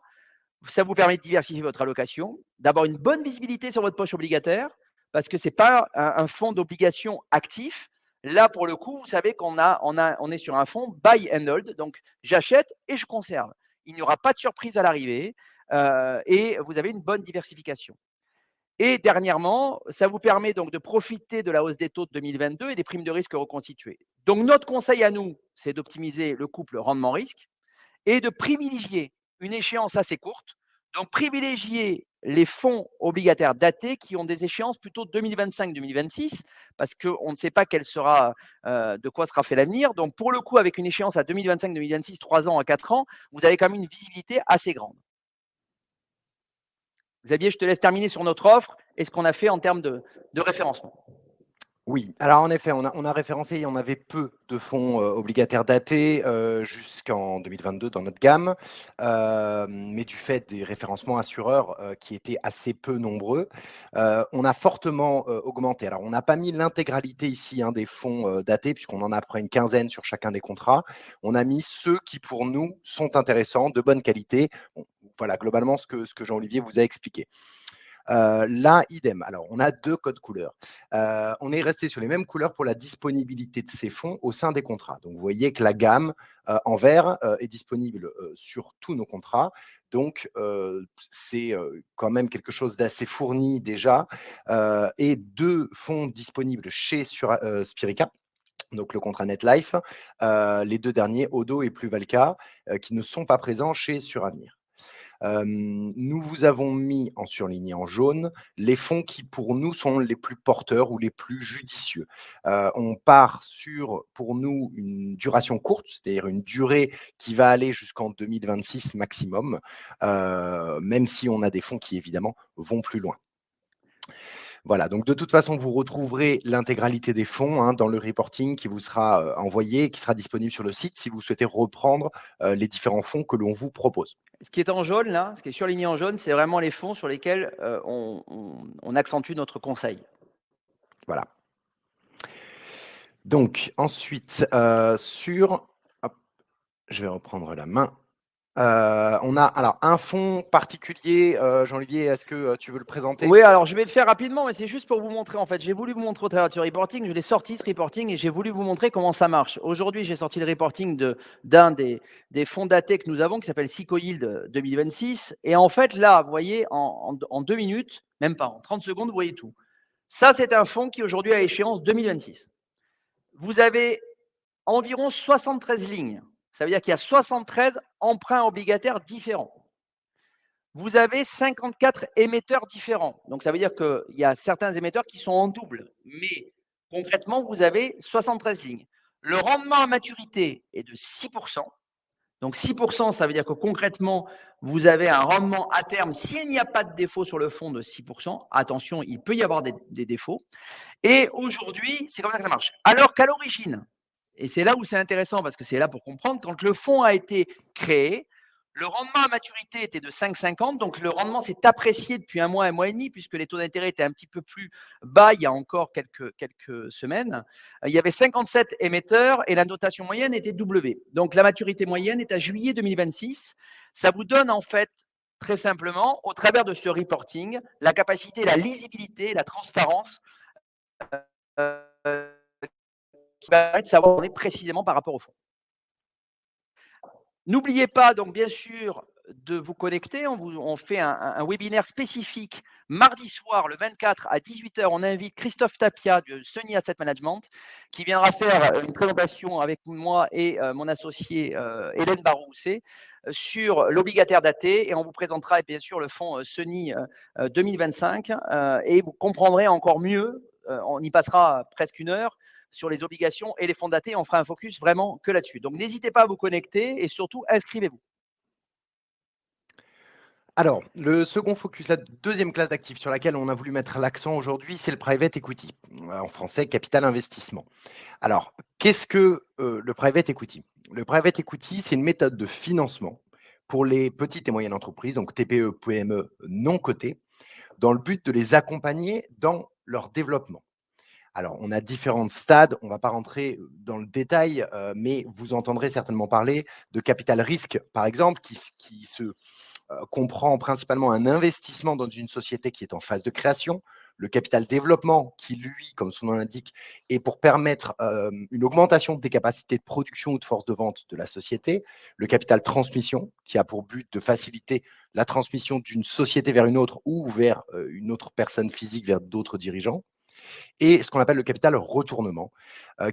ça vous permet de diversifier votre allocation, d'avoir une bonne visibilité sur votre poche obligataire, parce que ce n'est pas un fonds d'obligation actif. Là, pour le coup, vous savez on est sur un fonds buy and hold, donc j'achète et je conserve. Il n'y aura pas de surprise à l'arrivée et vous avez une bonne diversification. Et dernièrement, ça vous permet donc de profiter de la hausse des taux de 2022 et des primes de risque reconstituées. Donc, notre conseil à nous, c'est d'optimiser le couple rendement-risque et de privilégier une échéance assez courte. Donc, privilégier les fonds obligataires datés qui ont des échéances plutôt 2025-2026 parce qu'on ne sait pas de quoi sera fait l'avenir. Donc, pour le coup, avec une échéance à 2025-2026, 3 ans à 4 ans, vous avez quand même une visibilité assez grande. Xavier, je te laisse terminer sur notre offre et ce qu'on a fait en termes de référencement. Oui, alors en effet, on a référencé, il y en avait peu de fonds obligataires datés jusqu'en 2022 dans notre gamme, mais du fait des référencements assureurs qui étaient assez peu nombreux, on a fortement augmenté. Alors, on n'a pas mis l'intégralité ici des fonds datés, puisqu'on en a à peu près une quinzaine sur chacun des contrats. On a mis ceux qui, pour nous, sont intéressants, de bonne qualité. Bon, voilà, globalement, ce que Jean-Olivier vous a expliqué. Là, idem. Alors, on a 2 codes couleurs. On est resté sur les mêmes couleurs pour la disponibilité de ces fonds au sein des contrats. Donc, vous voyez que la gamme en vert est disponible sur tous nos contrats. Donc, c'est quand même quelque chose d'assez fourni déjà. Et 2 fonds disponibles chez Spirica. Donc, le contrat NetLife. Les 2 derniers, Odo et Pluvalca, qui ne sont pas présents chez Suravenir. Nous vous avons mis en surligné en jaune les fonds qui, pour nous, sont les plus porteurs ou les plus judicieux. On part sur, pour nous, une duration courte, c'est-à-dire une durée qui va aller jusqu'en 2026 maximum, même si on a des fonds qui, évidemment, vont plus loin. Voilà, donc de toute façon, vous retrouverez l'intégralité des fonds dans le reporting qui vous sera envoyé, qui sera disponible sur le site si vous souhaitez reprendre les différents fonds que l'on vous propose. Ce qui est en jaune, là, ce qui est surligné en jaune, c'est vraiment les fonds sur lesquels on accentue notre conseil. Voilà. Donc, ensuite, hop, je vais reprendre la main. On a alors un fonds particulier, Jean-Olivier, est-ce que tu veux le présenter? Oui, alors je vais le faire rapidement, mais c'est juste pour vous montrer. En fait, j'ai voulu vous montrer au travers de ce reporting. Je l'ai sorti, ce reporting, et j'ai voulu vous montrer comment ça marche. Aujourd'hui, j'ai sorti le reporting d'un des fonds datés que nous avons, qui s'appelle Sico Yield 2026. Et en fait, là, vous voyez, en 2 minutes, même pas, en 30 secondes, vous voyez tout. Ça, c'est un fonds qui aujourd'hui a échéance 2026. Vous avez environ 73 lignes. Ça veut dire qu'il y a 73 emprunts obligataires différents. vous avez 54 émetteurs différents. Donc, ça veut dire qu'il y a certains émetteurs qui sont en double. Mais concrètement, vous avez 73 lignes. Le rendement à maturité est de 6%. Donc 6%, ça veut dire que concrètement, vous avez un rendement à terme, s'il n'y a pas de défaut sur le fonds, de 6%. Attention, il peut y avoir des défauts. Et aujourd'hui, c'est comme ça que ça marche. Alors qu'à l'origine, et c'est là où c'est intéressant parce que c'est là pour comprendre, quand le fonds a été créé, le rendement à maturité était de 5,50, donc le rendement s'est apprécié depuis un mois et demi, puisque les taux d'intérêt étaient un petit peu plus bas il y a encore quelques semaines. Il y avait 57 émetteurs et la notation moyenne était W. Donc la maturité moyenne est à juillet 2026. Ça vous donne en fait, très simplement, au travers de ce reporting, la capacité, la lisibilité, la transparence euh, qui va permettre de savoir où on est précisément par rapport au fonds. N'oubliez pas donc bien sûr de vous connecter. On fait un webinaire spécifique mardi soir, le 24 à 18h. On invite Christophe Tapia de Sony Asset Management qui viendra faire une présentation avec moi et mon associé Hélène Barousset sur l'obligataire daté. Et on vous présentera bien sûr le fonds Sony 2025 et vous comprendrez encore mieux. On y passera presque une heure sur les obligations et les fonds datés. On fera un focus vraiment que là-dessus. Donc, n'hésitez pas à vous connecter et surtout, inscrivez-vous. Alors, le second focus, la deuxième classe d'actifs sur laquelle on a voulu mettre l'accent aujourd'hui, c'est le private equity, en français capital investissement. Alors, qu'est-ce que le private equity? Le private equity, c'est une méthode de financement pour les petites et moyennes entreprises, donc TPE, PME non cotées, dans le but de les accompagner dans leur développement. Alors, on a différents stades, on ne va pas rentrer dans le détail, mais vous entendrez certainement parler de capital risque, par exemple, qui se comprend principalement un investissement dans une société qui est en phase de création, le capital développement qui, lui, comme son nom l'indique, est pour permettre une augmentation des capacités de production ou de force de vente de la société, le capital transmission qui a pour but de faciliter la transmission d'une société vers une autre ou vers une autre personne physique vers d'autres dirigeants, et ce qu'on appelle le capital retournement,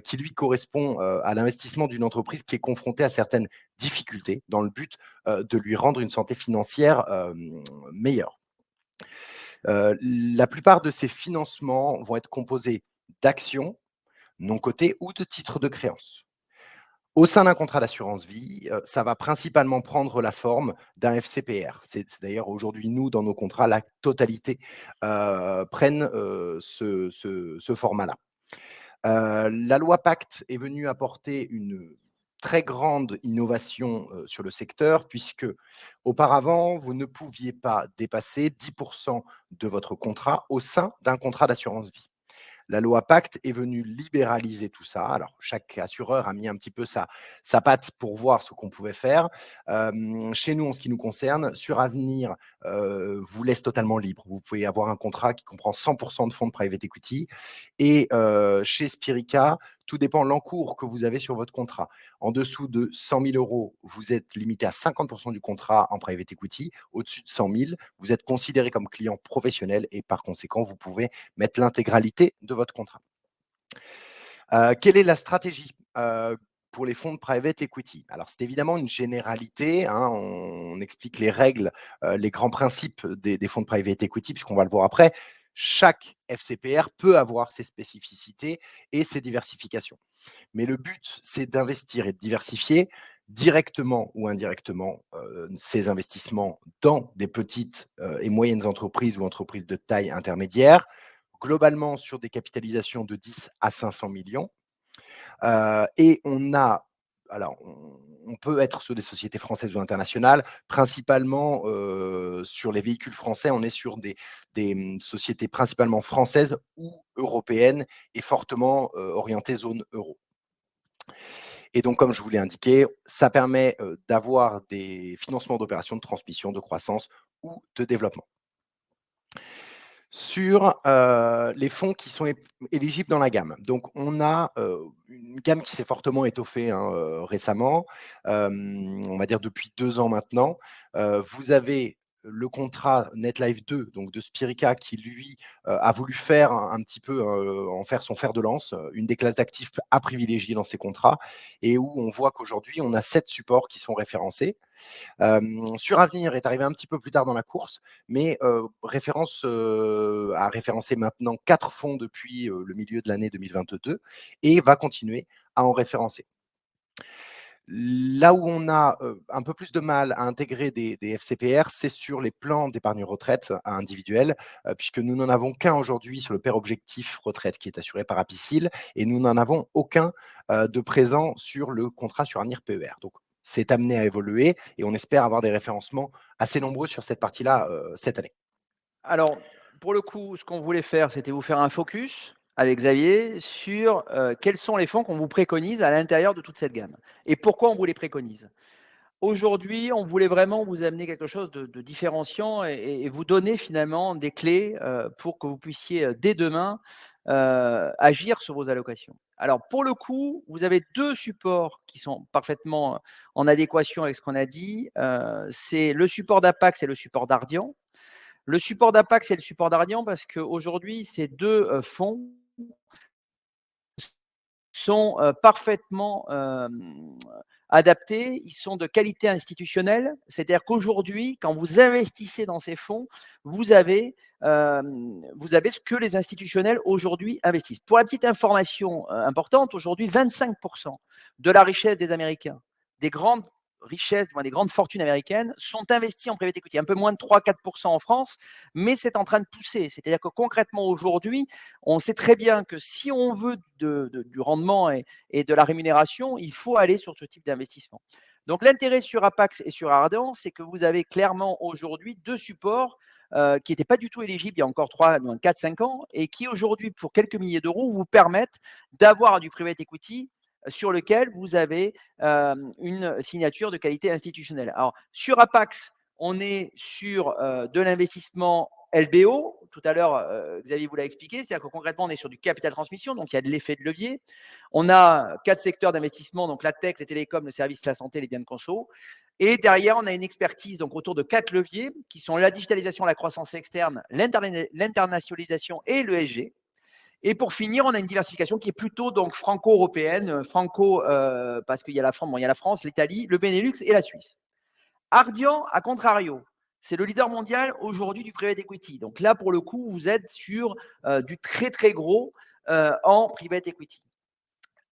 qui lui correspond à l'investissement d'une entreprise qui est confrontée à certaines difficultés dans le but de lui rendre une santé financière meilleure. La plupart de ces financements vont être composés d'actions non cotées ou de titres de créance. Au sein d'un contrat d'assurance vie, ça va principalement prendre la forme d'un FCPR. C'est d'ailleurs aujourd'hui, nous, dans nos contrats, la totalité prennent ce format-là. La loi Pacte est venue apporter une très grande innovation sur le secteur, puisque auparavant, vous ne pouviez pas dépasser 10% de votre contrat au sein d'un contrat d'assurance vie. La loi Pacte est venue libéraliser tout ça. Alors, chaque assureur a mis un petit peu sa patte pour voir ce qu'on pouvait faire. Chez nous, en ce qui nous concerne, sur Avenir vous laisse totalement libre. Vous pouvez avoir un contrat qui comprend 100% de fonds de private equity. Et chez Spirica, tout dépend de l'encours que vous avez sur votre contrat. En dessous de 100 000 euros, vous êtes limité à 50% du contrat en private equity. Au-dessus de 100 000, vous êtes considéré comme client professionnel et par conséquent, vous pouvez mettre l'intégralité de votre contrat. Quelle est la stratégie pour les fonds de private equity? Alors, c'est évidemment une généralité, hein, on explique les règles, les grands principes des fonds de private equity, puisqu'on va le voir après. Chaque FCPR peut avoir ses spécificités et ses diversifications. Mais le but, c'est d'investir et de diversifier directement ou indirectement ces investissements dans des petites et moyennes entreprises ou entreprises de taille intermédiaire, globalement sur des capitalisations de 10 à 500 millions. Et on peut être sur des sociétés françaises ou internationales, principalement sur les véhicules français, on est sur des sociétés principalement françaises ou européennes et fortement orientées zone euro. Et donc, comme je vous l'ai indiqué, ça permet d'avoir des financements d'opérations de transmission, de croissance ou de développement. Sur les fonds qui sont éligibles dans la gamme. Donc, on a une gamme qui s'est fortement étoffée récemment, on va dire depuis 2 ans maintenant. Vous avez le contrat NetLife 2, donc de Spirica, qui lui a voulu faire un petit peu en faire son fer de lance, une des classes d'actifs à privilégier dans ces contrats, et où on voit qu'aujourd'hui, on a 7 supports qui sont référencés. Suravenir est arrivé un petit peu plus tard dans la course, mais a référencé maintenant 4 fonds depuis le milieu de l'année 2022 et va continuer à en référencer. Là où on a un peu plus de mal à intégrer des FCPR, c'est sur les plans d'épargne retraite individuels, puisque nous n'en avons qu'un aujourd'hui sur le pair objectif retraite qui est assuré par Apicil, et nous n'en avons aucun de présent sur le contrat sur Avenir PER. Donc, c'est amené à évoluer et on espère avoir des référencements assez nombreux sur cette partie-là cette année. Alors, pour le coup, ce qu'on voulait faire, c'était vous faire un focus avec Xavier sur quels sont les fonds qu'on vous préconise à l'intérieur de toute cette gamme et pourquoi on vous les préconise. Aujourd'hui, on voulait vraiment vous amener quelque chose de différenciant et vous donner finalement des clés pour que vous puissiez dès demain agir sur vos allocations. Alors, pour le coup, vous avez deux supports qui sont parfaitement en adéquation avec ce qu'on a dit. C'est le support d'Apax et le support d'Ardian. Le support d'Apax et le support d'Ardian, parce qu'aujourd'hui, ces deux fonds sont parfaitement adaptés, ils sont de qualité institutionnelle, c'est-à-dire qu'aujourd'hui, quand vous investissez dans ces fonds, vous avez, ce que les institutionnels aujourd'hui investissent. Pour la petite information importante, aujourd'hui, 25% de la richesse des Américains, des grandes richesses, des grandes fortunes américaines, sont investies en private equity, un peu moins de 3-4% en France, mais c'est en train de pousser. C'est-à-dire que concrètement, aujourd'hui, on sait très bien que si on veut du rendement et de la rémunération, il faut aller sur ce type d'investissement. Donc l'intérêt sur Apax et sur Ardan, c'est que vous avez clairement aujourd'hui deux supports qui n'étaient pas du tout éligibles il y a encore 4-5 ans et qui aujourd'hui, pour quelques milliers d'euros, vous permettent d'avoir du private equity sur lequel vous avez une signature de qualité institutionnelle. Alors, sur Apax, on est sur de l'investissement LBO. Tout à l'heure, Xavier vous l'a expliqué, c'est-à-dire que concrètement, on est sur du capital transmission, donc il y a de l'effet de levier. On a 4 secteurs d'investissement, donc la tech, les télécoms, le service, la santé, les biens de conso. Et derrière, on a une expertise donc autour de 4 leviers qui sont la digitalisation, la croissance externe, l'internationalisation et le SG. Et pour finir, on a une diversification qui est plutôt donc franco-européenne, parce qu'il y a la France, l'Italie, le Benelux et la Suisse. Ardian, à contrario, c'est le leader mondial aujourd'hui du private equity. Donc là, pour le coup, vous êtes sur du très très gros en private equity.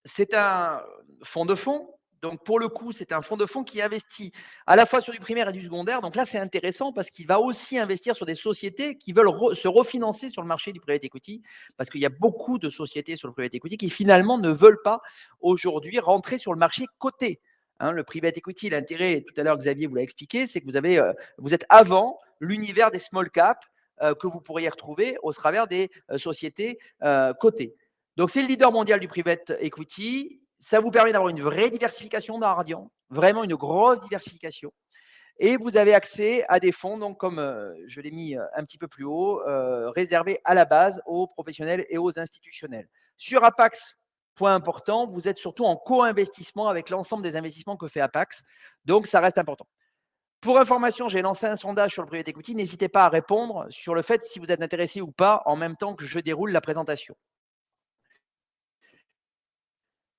C'est un fonds de fonds. Donc, pour le coup, c'est un fonds de fonds qui investit à la fois sur du primaire et du secondaire. Donc là, c'est intéressant parce qu'il va aussi investir sur des sociétés qui veulent se refinancer sur le marché du private equity. Parce qu'il y a beaucoup de sociétés sur le private equity qui finalement ne veulent pas aujourd'hui rentrer sur le marché coté. Le private equity, l'intérêt, tout à l'heure, Xavier vous l'a expliqué, c'est que vous êtes avant l'univers des small caps que vous pourriez retrouver au travers des sociétés cotées. Donc, c'est le leader mondial du private equity. Ça vous permet d'avoir une vraie diversification dans Ardian, vraiment une grosse diversification. Et vous avez accès à des fonds, donc comme je l'ai mis un petit peu plus haut, réservés à la base aux professionnels et aux institutionnels. Sur Apax, point important, vous êtes surtout en co-investissement avec l'ensemble des investissements que fait Apax. Donc, ça reste important. Pour information, j'ai lancé un sondage sur le private equity. N'hésitez pas à répondre sur le fait si vous êtes intéressé ou pas en même temps que je déroule la présentation.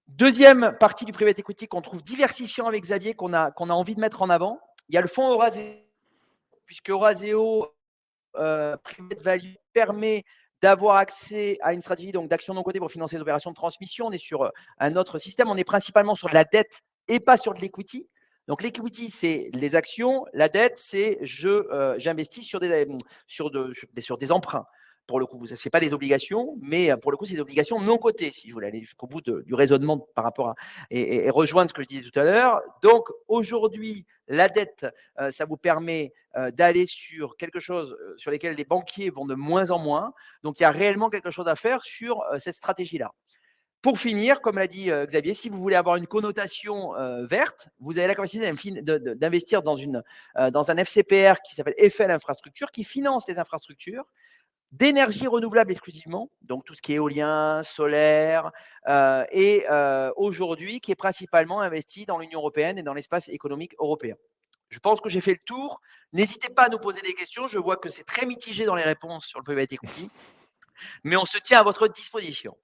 Deuxième partie du private equity qu'on trouve diversifiant avec Xavier, qu'on a envie de mettre en avant, il y a le fonds Euraseo, puisque Euraseo Private Value permet d'avoir accès à une stratégie d'action non cotée pour financer les opérations de transmission. On est sur un autre système, on est principalement sur de la dette et pas sur de l'equity. Donc l'equity, c'est les actions, la dette, c'est j'investis sur des emprunts. Pour le coup, ce n'est pas des obligations, mais pour le coup, c'est des obligations non cotées, si vous voulez aller jusqu'au bout du raisonnement par rapport à et rejoindre ce que je disais tout à l'heure. Donc aujourd'hui, la dette, ça vous permet d'aller sur quelque chose sur lequel les banquiers vont de moins en moins. Donc il y a réellement quelque chose à faire sur cette stratégie-là. Pour finir, comme l'a dit Xavier, si vous voulez avoir une connotation verte, vous avez la capacité d'investir dans un FCPR qui s'appelle Eiffel Infrastructure, qui finance les infrastructures d'énergie renouvelable exclusivement, donc tout ce qui est éolien, solaire, et aujourd'hui qui est principalement investi dans l'Union européenne et dans l'espace économique européen. Je pense que j'ai fait le tour. N'hésitez pas à nous poser des questions. Je vois que c'est très mitigé dans les réponses sur le private equity, mais on se tient à votre disposition.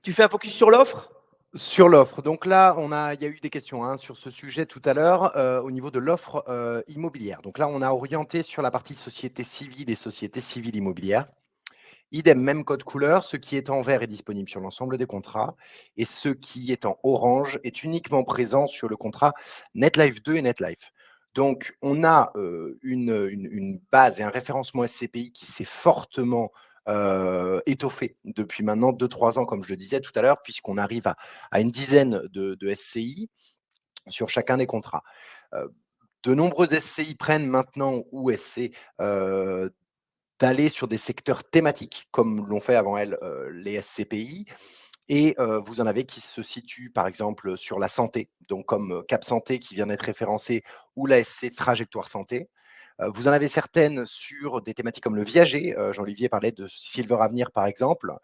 Tu fais un focus sur l'offre? Sur l'offre, donc là, il y a eu des questions sur ce sujet tout à l'heure, au niveau de l'offre immobilière. Donc là, on a orienté sur la partie société civile et société civile immobilière. Idem, même code couleur, ce qui est en vert est disponible sur l'ensemble des contrats et ce qui est en orange est uniquement présent sur le contrat NetLife 2 et NetLife. Donc, on a une base et un référencement SCPI qui s'est fortement étoffé depuis maintenant 2-3 ans, comme je le disais tout à l'heure, puisqu'on arrive à une dizaine de SCI sur chacun des contrats. De nombreuses SCI prennent maintenant ou SC d'aller sur des secteurs thématiques, comme l'ont fait avant elles les SCPI. Et vous en avez qui se situent, par exemple, sur la santé, donc comme Cap Santé qui vient d'être référencé, ou la SC Trajectoire Santé. Vous en avez certaines sur des thématiques comme le viager. Jean-Olivier parlait de Silver Avenir, par exemple,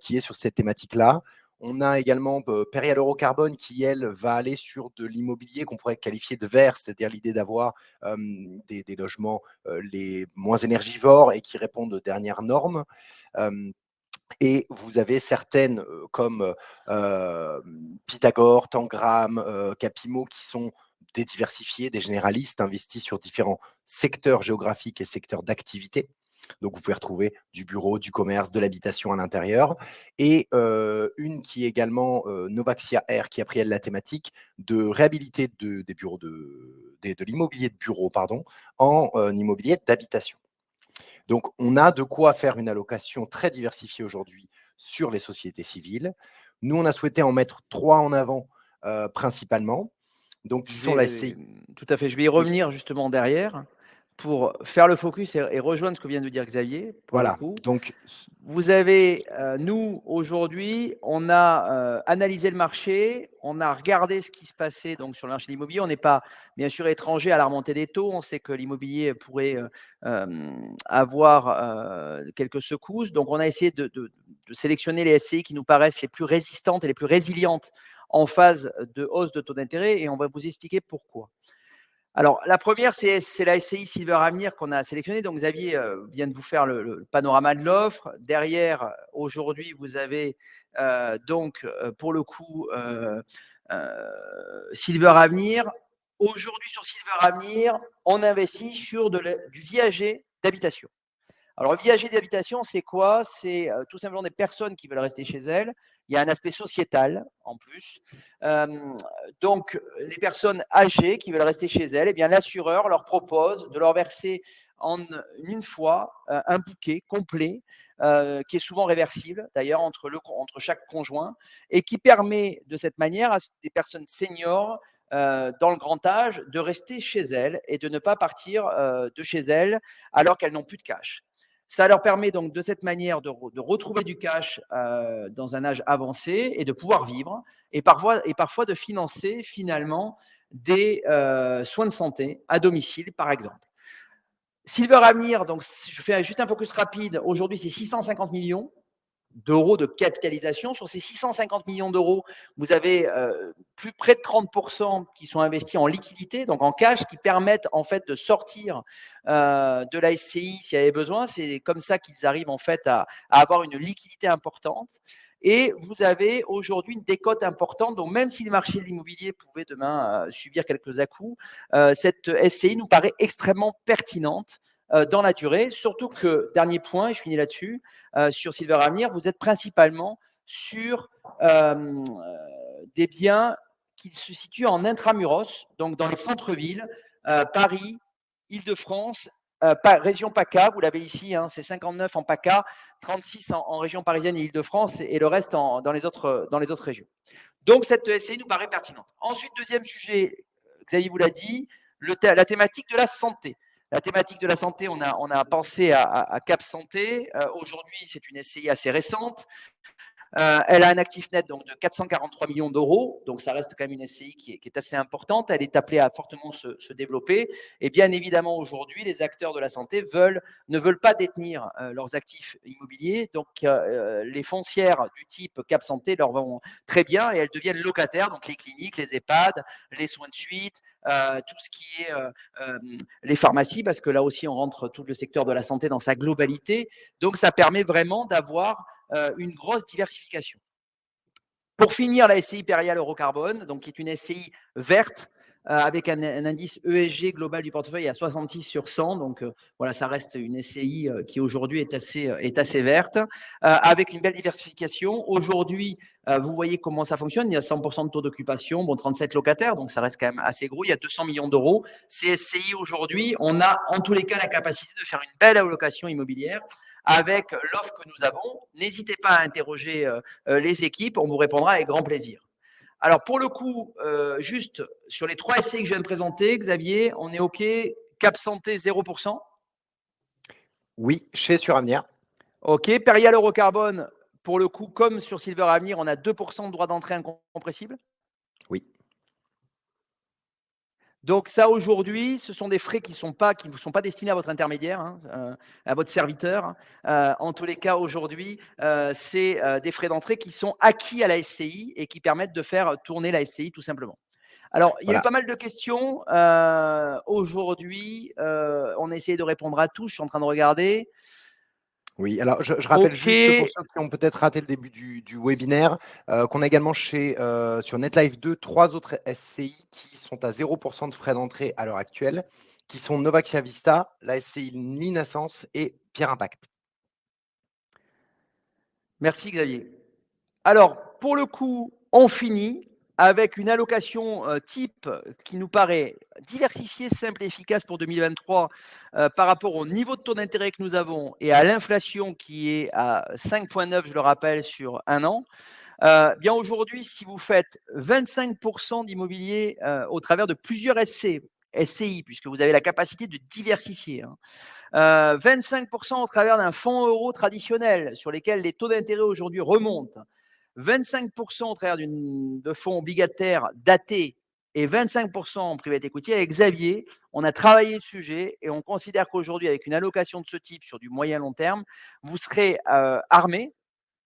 qui est sur cette thématique-là. On a également Perial Eurocarbone qui, elle, va aller sur de l'immobilier qu'on pourrait qualifier de vert, c'est-à-dire l'idée d'avoir des logements les moins énergivores et qui répondent aux dernières normes. Et vous avez certaines comme Pythagore, Tangram, Capimo qui sont des diversifiés, des généralistes investis sur différents secteurs géographiques et secteurs d'activité. Donc, vous pouvez retrouver du bureau, du commerce, de l'habitation à l'intérieur. Et une qui est également Novaxia Air, qui a pris elle la thématique de réhabiliter des bureaux de l'immobilier de bureau en immobilier d'habitation. Donc, on a de quoi faire une allocation très diversifiée aujourd'hui sur les sociétés civiles. Nous, on a souhaité en mettre 3 en avant principalement. Donc, qui sont la SCI. Tout à fait. Je vais y revenir justement derrière pour faire le focus et rejoindre ce que vient de dire Xavier, pour le Voilà. coup. Donc, Vous avez, nous, aujourd'hui, on a analysé le marché, on a regardé ce qui se passait donc, sur le marché de l'immobilier. On n'est pas, bien sûr, étranger à la remontée des taux. On sait que l'immobilier pourrait avoir quelques secousses. Donc, on a essayé de sélectionner les SCI qui nous paraissent les plus résistantes et les plus résilientes en phase de hausse de taux d'intérêt et on va vous expliquer pourquoi. Alors, la première, c'est la SCI Silver Avenir qu'on a sélectionnée. Donc, Xavier vient de vous faire le panorama de l'offre. Derrière, aujourd'hui, vous avez pour le coup, Silver Avenir. Aujourd'hui, sur Silver Avenir, on investit sur du viager d'habitation. Alors, le viager d'habitation, c'est quoi? C'est tout simplement des personnes qui veulent rester chez elles. Il y a un aspect sociétal en plus. Donc, les personnes âgées qui veulent rester chez elles, eh bien, l'assureur leur propose de leur verser en une fois un bouquet complet qui est souvent réversible d'ailleurs entre chaque conjoint et qui permet de cette manière à des personnes seniors dans le grand âge de rester chez elles et de ne pas partir de chez elles alors qu'elles n'ont plus de cash. Ça leur permet donc de cette manière de retrouver du cash dans un âge avancé et de pouvoir vivre et parfois de financer finalement des soins de santé à domicile, par exemple. Silver Avenir, donc je fais juste un focus rapide. Aujourd'hui, c'est 650 millions d'euros de capitalisation. Sur ces 650 millions d'euros, vous avez plus près de 30% qui sont investis en liquidité, donc en cash, qui permettent en fait de sortir de la SCI s'il y avait besoin. C'est comme ça qu'ils arrivent en fait à avoir une liquidité importante. Et vous avez aujourd'hui une décote importante. Donc, même si le marché de l'immobilier pouvait demain subir quelques à-coups, cette SCI nous paraît extrêmement pertinente dans la durée. Surtout que, dernier point, et je finis là-dessus, sur Silver Avenir, vous êtes principalement sur des biens qui se situent en intramuros, donc dans les centres-villes, Paris, Île-de-France, région PACA, vous l'avez ici, c'est 59 en PACA, 36 en région parisienne et Île-de-France et le reste dans les autres régions. Donc, cette SCI nous paraît pertinente. Ensuite, deuxième sujet, Xavier vous l'a dit, la thématique de la santé. La thématique de la santé, on a pensé à Cap Santé. Aujourd'hui, c'est une SCI assez récente. Elle a un actif net donc, de 443 millions d'euros, donc ça reste quand même une SCI qui est assez importante. Elle est appelée à fortement se développer. Et bien évidemment, aujourd'hui, les acteurs de la santé ne veulent pas détenir leurs actifs immobiliers. Donc, les foncières du type Cap Santé leur vont très bien et elles deviennent locataires, donc les cliniques, les EHPAD, les soins de suite, tout ce qui est les pharmacies, parce que là aussi, on rentre tout le secteur de la santé dans sa globalité. Donc, ça permet vraiment d'avoir une grosse diversification. Pour finir, la SCI Perial Eurocarbone, donc qui est une SCI verte, avec un indice ESG global du portefeuille à 66 sur 100. Donc voilà, ça reste une SCI qui aujourd'hui est assez verte, avec une belle diversification. Aujourd'hui, vous voyez comment ça fonctionne. Il y a 100% de taux d'occupation, bon, 37 locataires, donc ça reste quand même assez gros. Il y a 200 millions d'euros. Ces SCI aujourd'hui, on a en tous les cas la capacité de faire une belle allocation immobilière avec l'offre que nous avons. N'hésitez pas à interroger les équipes, on vous répondra avec grand plaisir. Alors, pour le coup, juste sur les 3 SCI que je viens de présenter, Xavier, on est OK. Cap Santé, 0%. Oui, chez Suravenir. OK. Perial Eurocarbone, pour le coup, comme sur Silver Avenir, on a 2% de droit d'entrée incompressible. Oui. Donc ça, aujourd'hui, ce sont des frais qui ne sont pas destinés à votre intermédiaire, hein, à votre serviteur. En tous les cas, aujourd'hui, c'est des frais d'entrée qui sont acquis à la SCI et qui permettent de faire tourner la SCI tout simplement. Alors, il y a eu Voilà. pas mal de questions. Aujourd'hui, on a essayé de répondre à tous. Je suis en train de regarder. Oui, alors je rappelle OK. juste pour ceux qui ont peut-être raté le début du webinaire, qu'on a également sur NetLife 2, 3 autres SCI qui sont à 0% de frais d'entrée à l'heure actuelle, qui sont Novaxia Vista, la SCI Linascence et Pierre Impact. Merci Xavier. Alors, pour le coup, on finit avec une allocation type qui nous paraît diversifiée, simple et efficace pour 2023 par rapport au niveau de taux d'intérêt que nous avons et à l'inflation qui est à 5,9, je le rappelle, sur un an. Bien aujourd'hui, si vous faites 25% d'immobilier au travers de plusieurs SCI, puisque vous avez la capacité de diversifier, 25% au travers d'un fonds euro traditionnel sur lesquels les taux d'intérêt aujourd'hui remontent, 25% au travers de fonds obligataires datés et 25% en private equity. Avec Xavier, on a travaillé le sujet et on considère qu'aujourd'hui, avec une allocation de ce type sur du moyen long terme, vous serez armé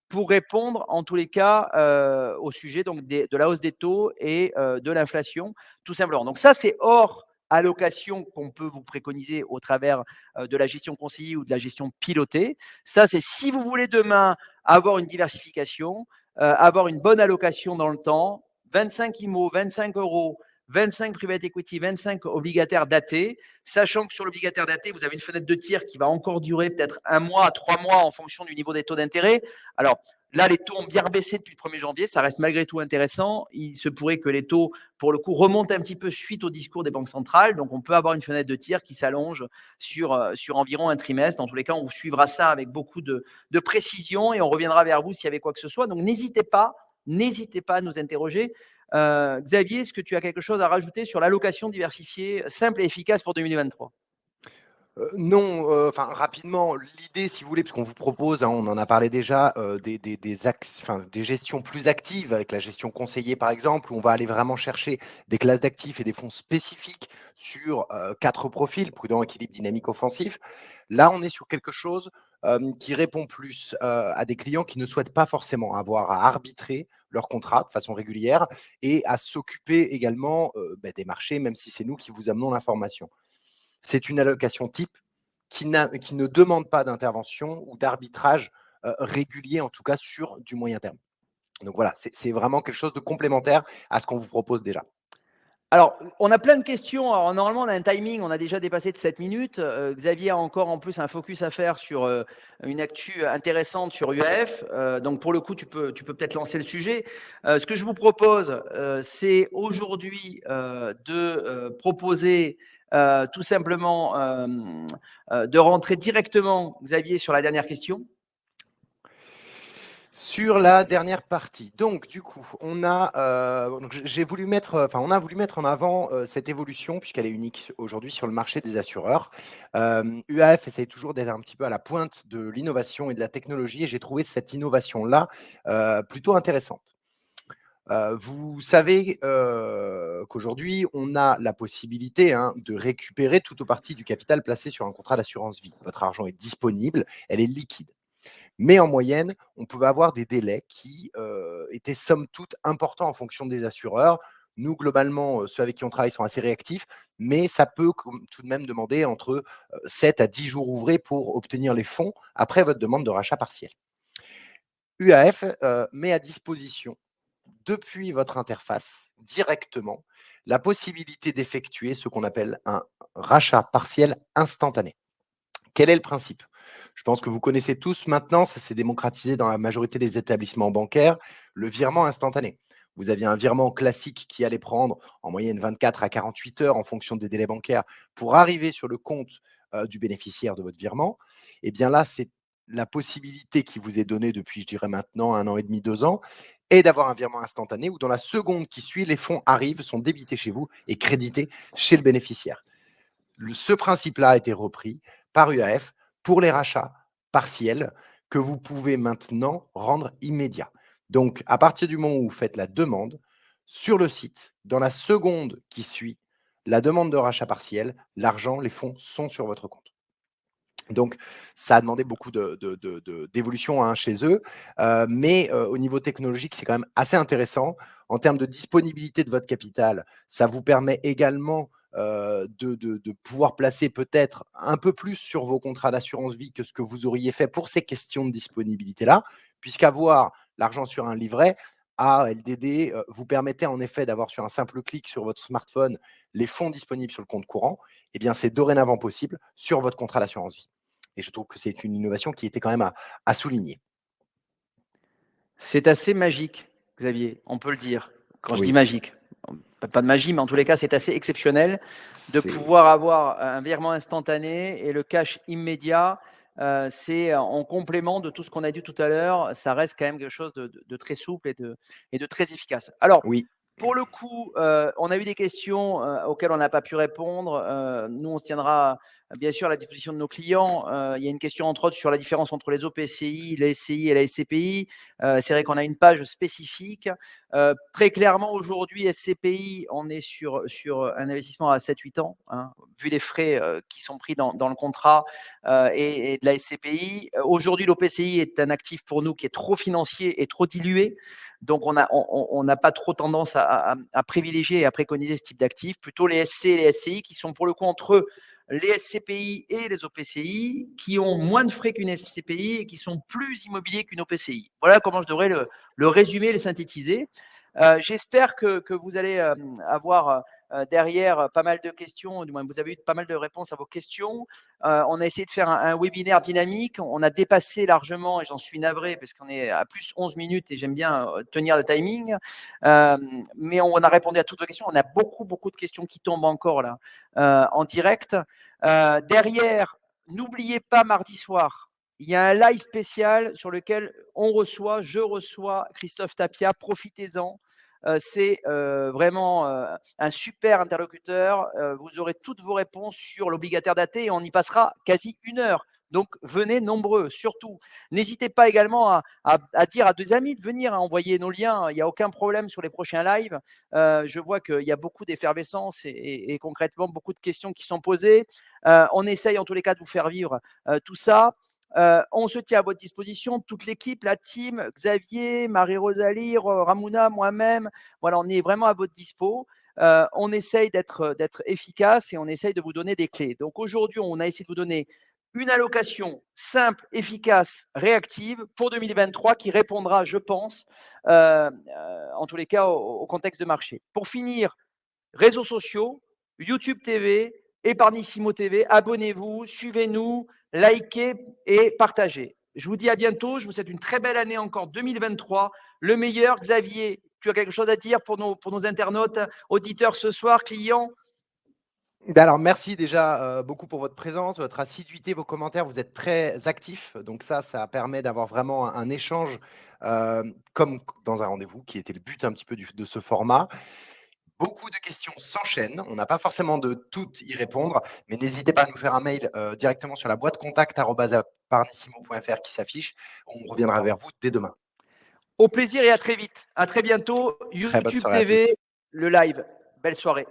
pour répondre en tous les cas au sujet donc, de la hausse des taux et de l'inflation, tout simplement. Donc ça, c'est hors allocation qu'on peut vous préconiser au travers de la gestion conseillée ou de la gestion pilotée. Ça, c'est si vous voulez demain avoir une diversification, avoir une bonne allocation dans le temps, 25 IMO, 25 euros, 25 private equity, 25 obligataires datés, sachant que sur l'obligataire daté, vous avez une fenêtre de tir qui va encore durer peut-être 1 mois à 3 mois en fonction du niveau des taux d'intérêt. Alors là, les taux ont bien baissé depuis le 1er janvier, ça reste malgré tout intéressant. Il se pourrait que les taux, pour le coup, remontent un petit peu suite au discours des banques centrales. Donc, on peut avoir une fenêtre de tir qui s'allonge sur environ un trimestre. Dans tous les cas, on vous suivra ça avec beaucoup de précision et on reviendra vers vous s'il y avait quoi que ce soit. Donc, n'hésitez pas à nous interroger. Xavier, est-ce que tu as quelque chose à rajouter sur l'allocation diversifiée simple et efficace pour 2023 ? Non, rapidement, l'idée, si vous voulez, puisqu'on vous propose, on en a parlé déjà, des gestions plus actives avec la gestion conseillée, par exemple, où on va aller vraiment chercher des classes d'actifs et des fonds spécifiques sur 4 profils, prudent, équilibre, dynamique, offensif. Là, on est sur quelque chose qui répond plus à des clients qui ne souhaitent pas forcément avoir à arbitrer leur contrat de façon régulière et à s'occuper également des marchés, même si c'est nous qui vous amenons l'information. C'est une allocation type qui ne demande pas d'intervention ou d'arbitrage régulier, en tout cas sur du moyen terme. Donc voilà, c'est vraiment quelque chose de complémentaire à ce qu'on vous propose déjà. Alors, on a plein de questions. Alors, normalement, on a un timing, on a déjà dépassé de 7 minutes. Xavier a encore en plus un focus à faire sur une actu intéressante sur UAF. Donc, pour le coup, tu peux peut-être lancer le sujet. Ce que je vous propose, c'est aujourd'hui de proposer tout simplement de rentrer directement, Xavier, sur la dernière question. Sur la dernière partie, donc du coup, on a voulu mettre en avant cette évolution puisqu'elle est unique aujourd'hui sur le marché des assureurs. UAF essaye toujours d'être un petit peu à la pointe de l'innovation et de la technologie et j'ai trouvé cette innovation-là plutôt intéressante. Vous savez qu'aujourd'hui, on a la possibilité de récupérer tout ou partie du capital placé sur un contrat d'assurance vie. Votre argent est disponible, elle est liquide. Mais en moyenne, on pouvait avoir des délais qui étaient somme toute importants en fonction des assureurs. Nous, globalement, ceux avec qui on travaille sont assez réactifs, mais ça peut tout de même demander entre 7 à 10 jours ouvrés pour obtenir les fonds après votre demande de rachat partiel. UAF met à disposition, depuis votre interface, directement, la possibilité d'effectuer ce qu'on appelle un rachat partiel instantané. Quel est le principe? Je pense que vous connaissez tous maintenant, ça s'est démocratisé dans la majorité des établissements bancaires, le virement instantané. Vous aviez un virement classique qui allait prendre en moyenne 24 à 48 heures en fonction des délais bancaires pour arriver sur le compte du bénéficiaire de votre virement. Et bien là, c'est la possibilité qui vous est donnée depuis, je dirais maintenant, 1 an et demi, 2 ans, et d'avoir un virement instantané où dans la seconde qui suit, les fonds arrivent, sont débités chez vous et crédités chez le bénéficiaire. Ce principe-là a été repris par UAF pour les rachats partiels que vous pouvez maintenant rendre immédiats. Donc, à partir du moment où vous faites la demande, sur le site, dans la seconde qui suit la demande de rachat partiel, l'argent, les fonds sont sur votre compte. Donc, ça a demandé beaucoup d'évolution chez eux, mais au niveau technologique, c'est quand même assez intéressant. En termes de disponibilité de votre capital, ça vous permet également de pouvoir placer peut-être un peu plus sur vos contrats d'assurance vie que ce que vous auriez fait pour ces questions de disponibilité-là, puisqu'avoir l'argent sur un livret, LDD, vous permettait en effet d'avoir sur un simple clic sur votre smartphone les fonds disponibles sur le compte courant. Eh bien, c'est dorénavant possible sur votre contrat d'assurance vie. Et je trouve que c'est une innovation qui était quand même à souligner. C'est assez magique, Xavier, on peut le dire. Quand je dis Oui, magique, pas de magie, mais en tous les cas, c'est assez exceptionnel de c'est pouvoir avoir un virement instantané et le cash immédiat. C'est en complément de tout ce qu'on a dit tout à l'heure, ça reste quand même quelque chose de très souple et de très efficace. Alors, oui, pour le coup, on a eu des questions auxquelles on n'a pas pu répondre. Nous, on se tiendra bien sûr à la disposition de nos clients. Il y a une question entre autres sur la différence entre les OPCI, les SCI et la SCPI. C'est vrai qu'on a une page spécifique. Très clairement, aujourd'hui, SCPI, on est sur un investissement à 7-8 ans, hein, vu les frais qui sont pris dans le contrat et de la SCPI. Aujourd'hui, l'OPCI est un actif pour nous qui est trop financier et trop dilué. Donc, on n'a pas trop tendance à privilégier et à préconiser ce type d'actifs. Plutôt les SC et les SCI qui sont pour le coup entre eux les SCPI et les OPCI qui ont moins de frais qu'une SCPI et qui sont plus immobiliers qu'une OPCI. Voilà comment je devrais le résumer, le synthétiser. J'espère que vous allez avoir derrière pas mal de questions, du moins vous avez eu pas mal de réponses à vos questions. On a essayé de faire un webinaire dynamique. On a dépassé largement, et j'en suis navré parce qu'on est à plus 11 minutes et j'aime bien tenir le timing. Mais on a répondu à toutes vos questions. On a beaucoup de questions qui tombent encore là en direct. Derrière, n'oubliez pas mardi soir, il y a un live spécial sur lequel je reçois Christophe Tapia. Profitez-en. C'est vraiment un super interlocuteur. Vous aurez toutes vos réponses sur l'obligataire daté et on y passera quasi 1 heure. Donc, venez nombreux, surtout. N'hésitez pas également à dire à des amis de venir, envoyer nos liens. Il n'y a aucun problème sur les prochains lives. Je vois qu'il y a beaucoup d'effervescence et concrètement beaucoup de questions qui sont posées. On essaye en tous les cas de vous faire vivre tout ça. On se tient à votre disposition, toute l'équipe, la team, Xavier, Marie-Rosalie, Ramona, moi-même. Voilà, on est vraiment à votre dispo. On essaye d'être efficace et on essaye de vous donner des clés. Donc aujourd'hui, on a essayé de vous donner une allocation simple, efficace, réactive pour 2023 qui répondra, je pense, en tous les cas, au contexte de marché. Pour finir, réseaux sociaux, YouTube TV, Épargnissimo TV, abonnez-vous, suivez-nous, likez et partagez. Je vous dis à bientôt, je vous souhaite une très belle année encore 2023. Le meilleur, Xavier, tu as quelque chose à dire pour nos internautes, auditeurs ce soir, clients? Ben alors, merci déjà beaucoup pour votre présence, votre assiduité, vos commentaires. Vous êtes très actifs. Donc ça permet d'avoir vraiment un échange comme dans un rendez-vous, qui était le but un petit peu de ce format. Beaucoup de questions s'enchaînent. On n'a pas forcément de toutes y répondre, mais n'hésitez pas à nous faire un mail directement sur la boîte contact@parnissimo.fr qui s'affiche. On reviendra vers vous dès demain. Au plaisir et à très vite. À très bientôt. Très bonne YouTube soirée à tous. TV, le live. Belle soirée.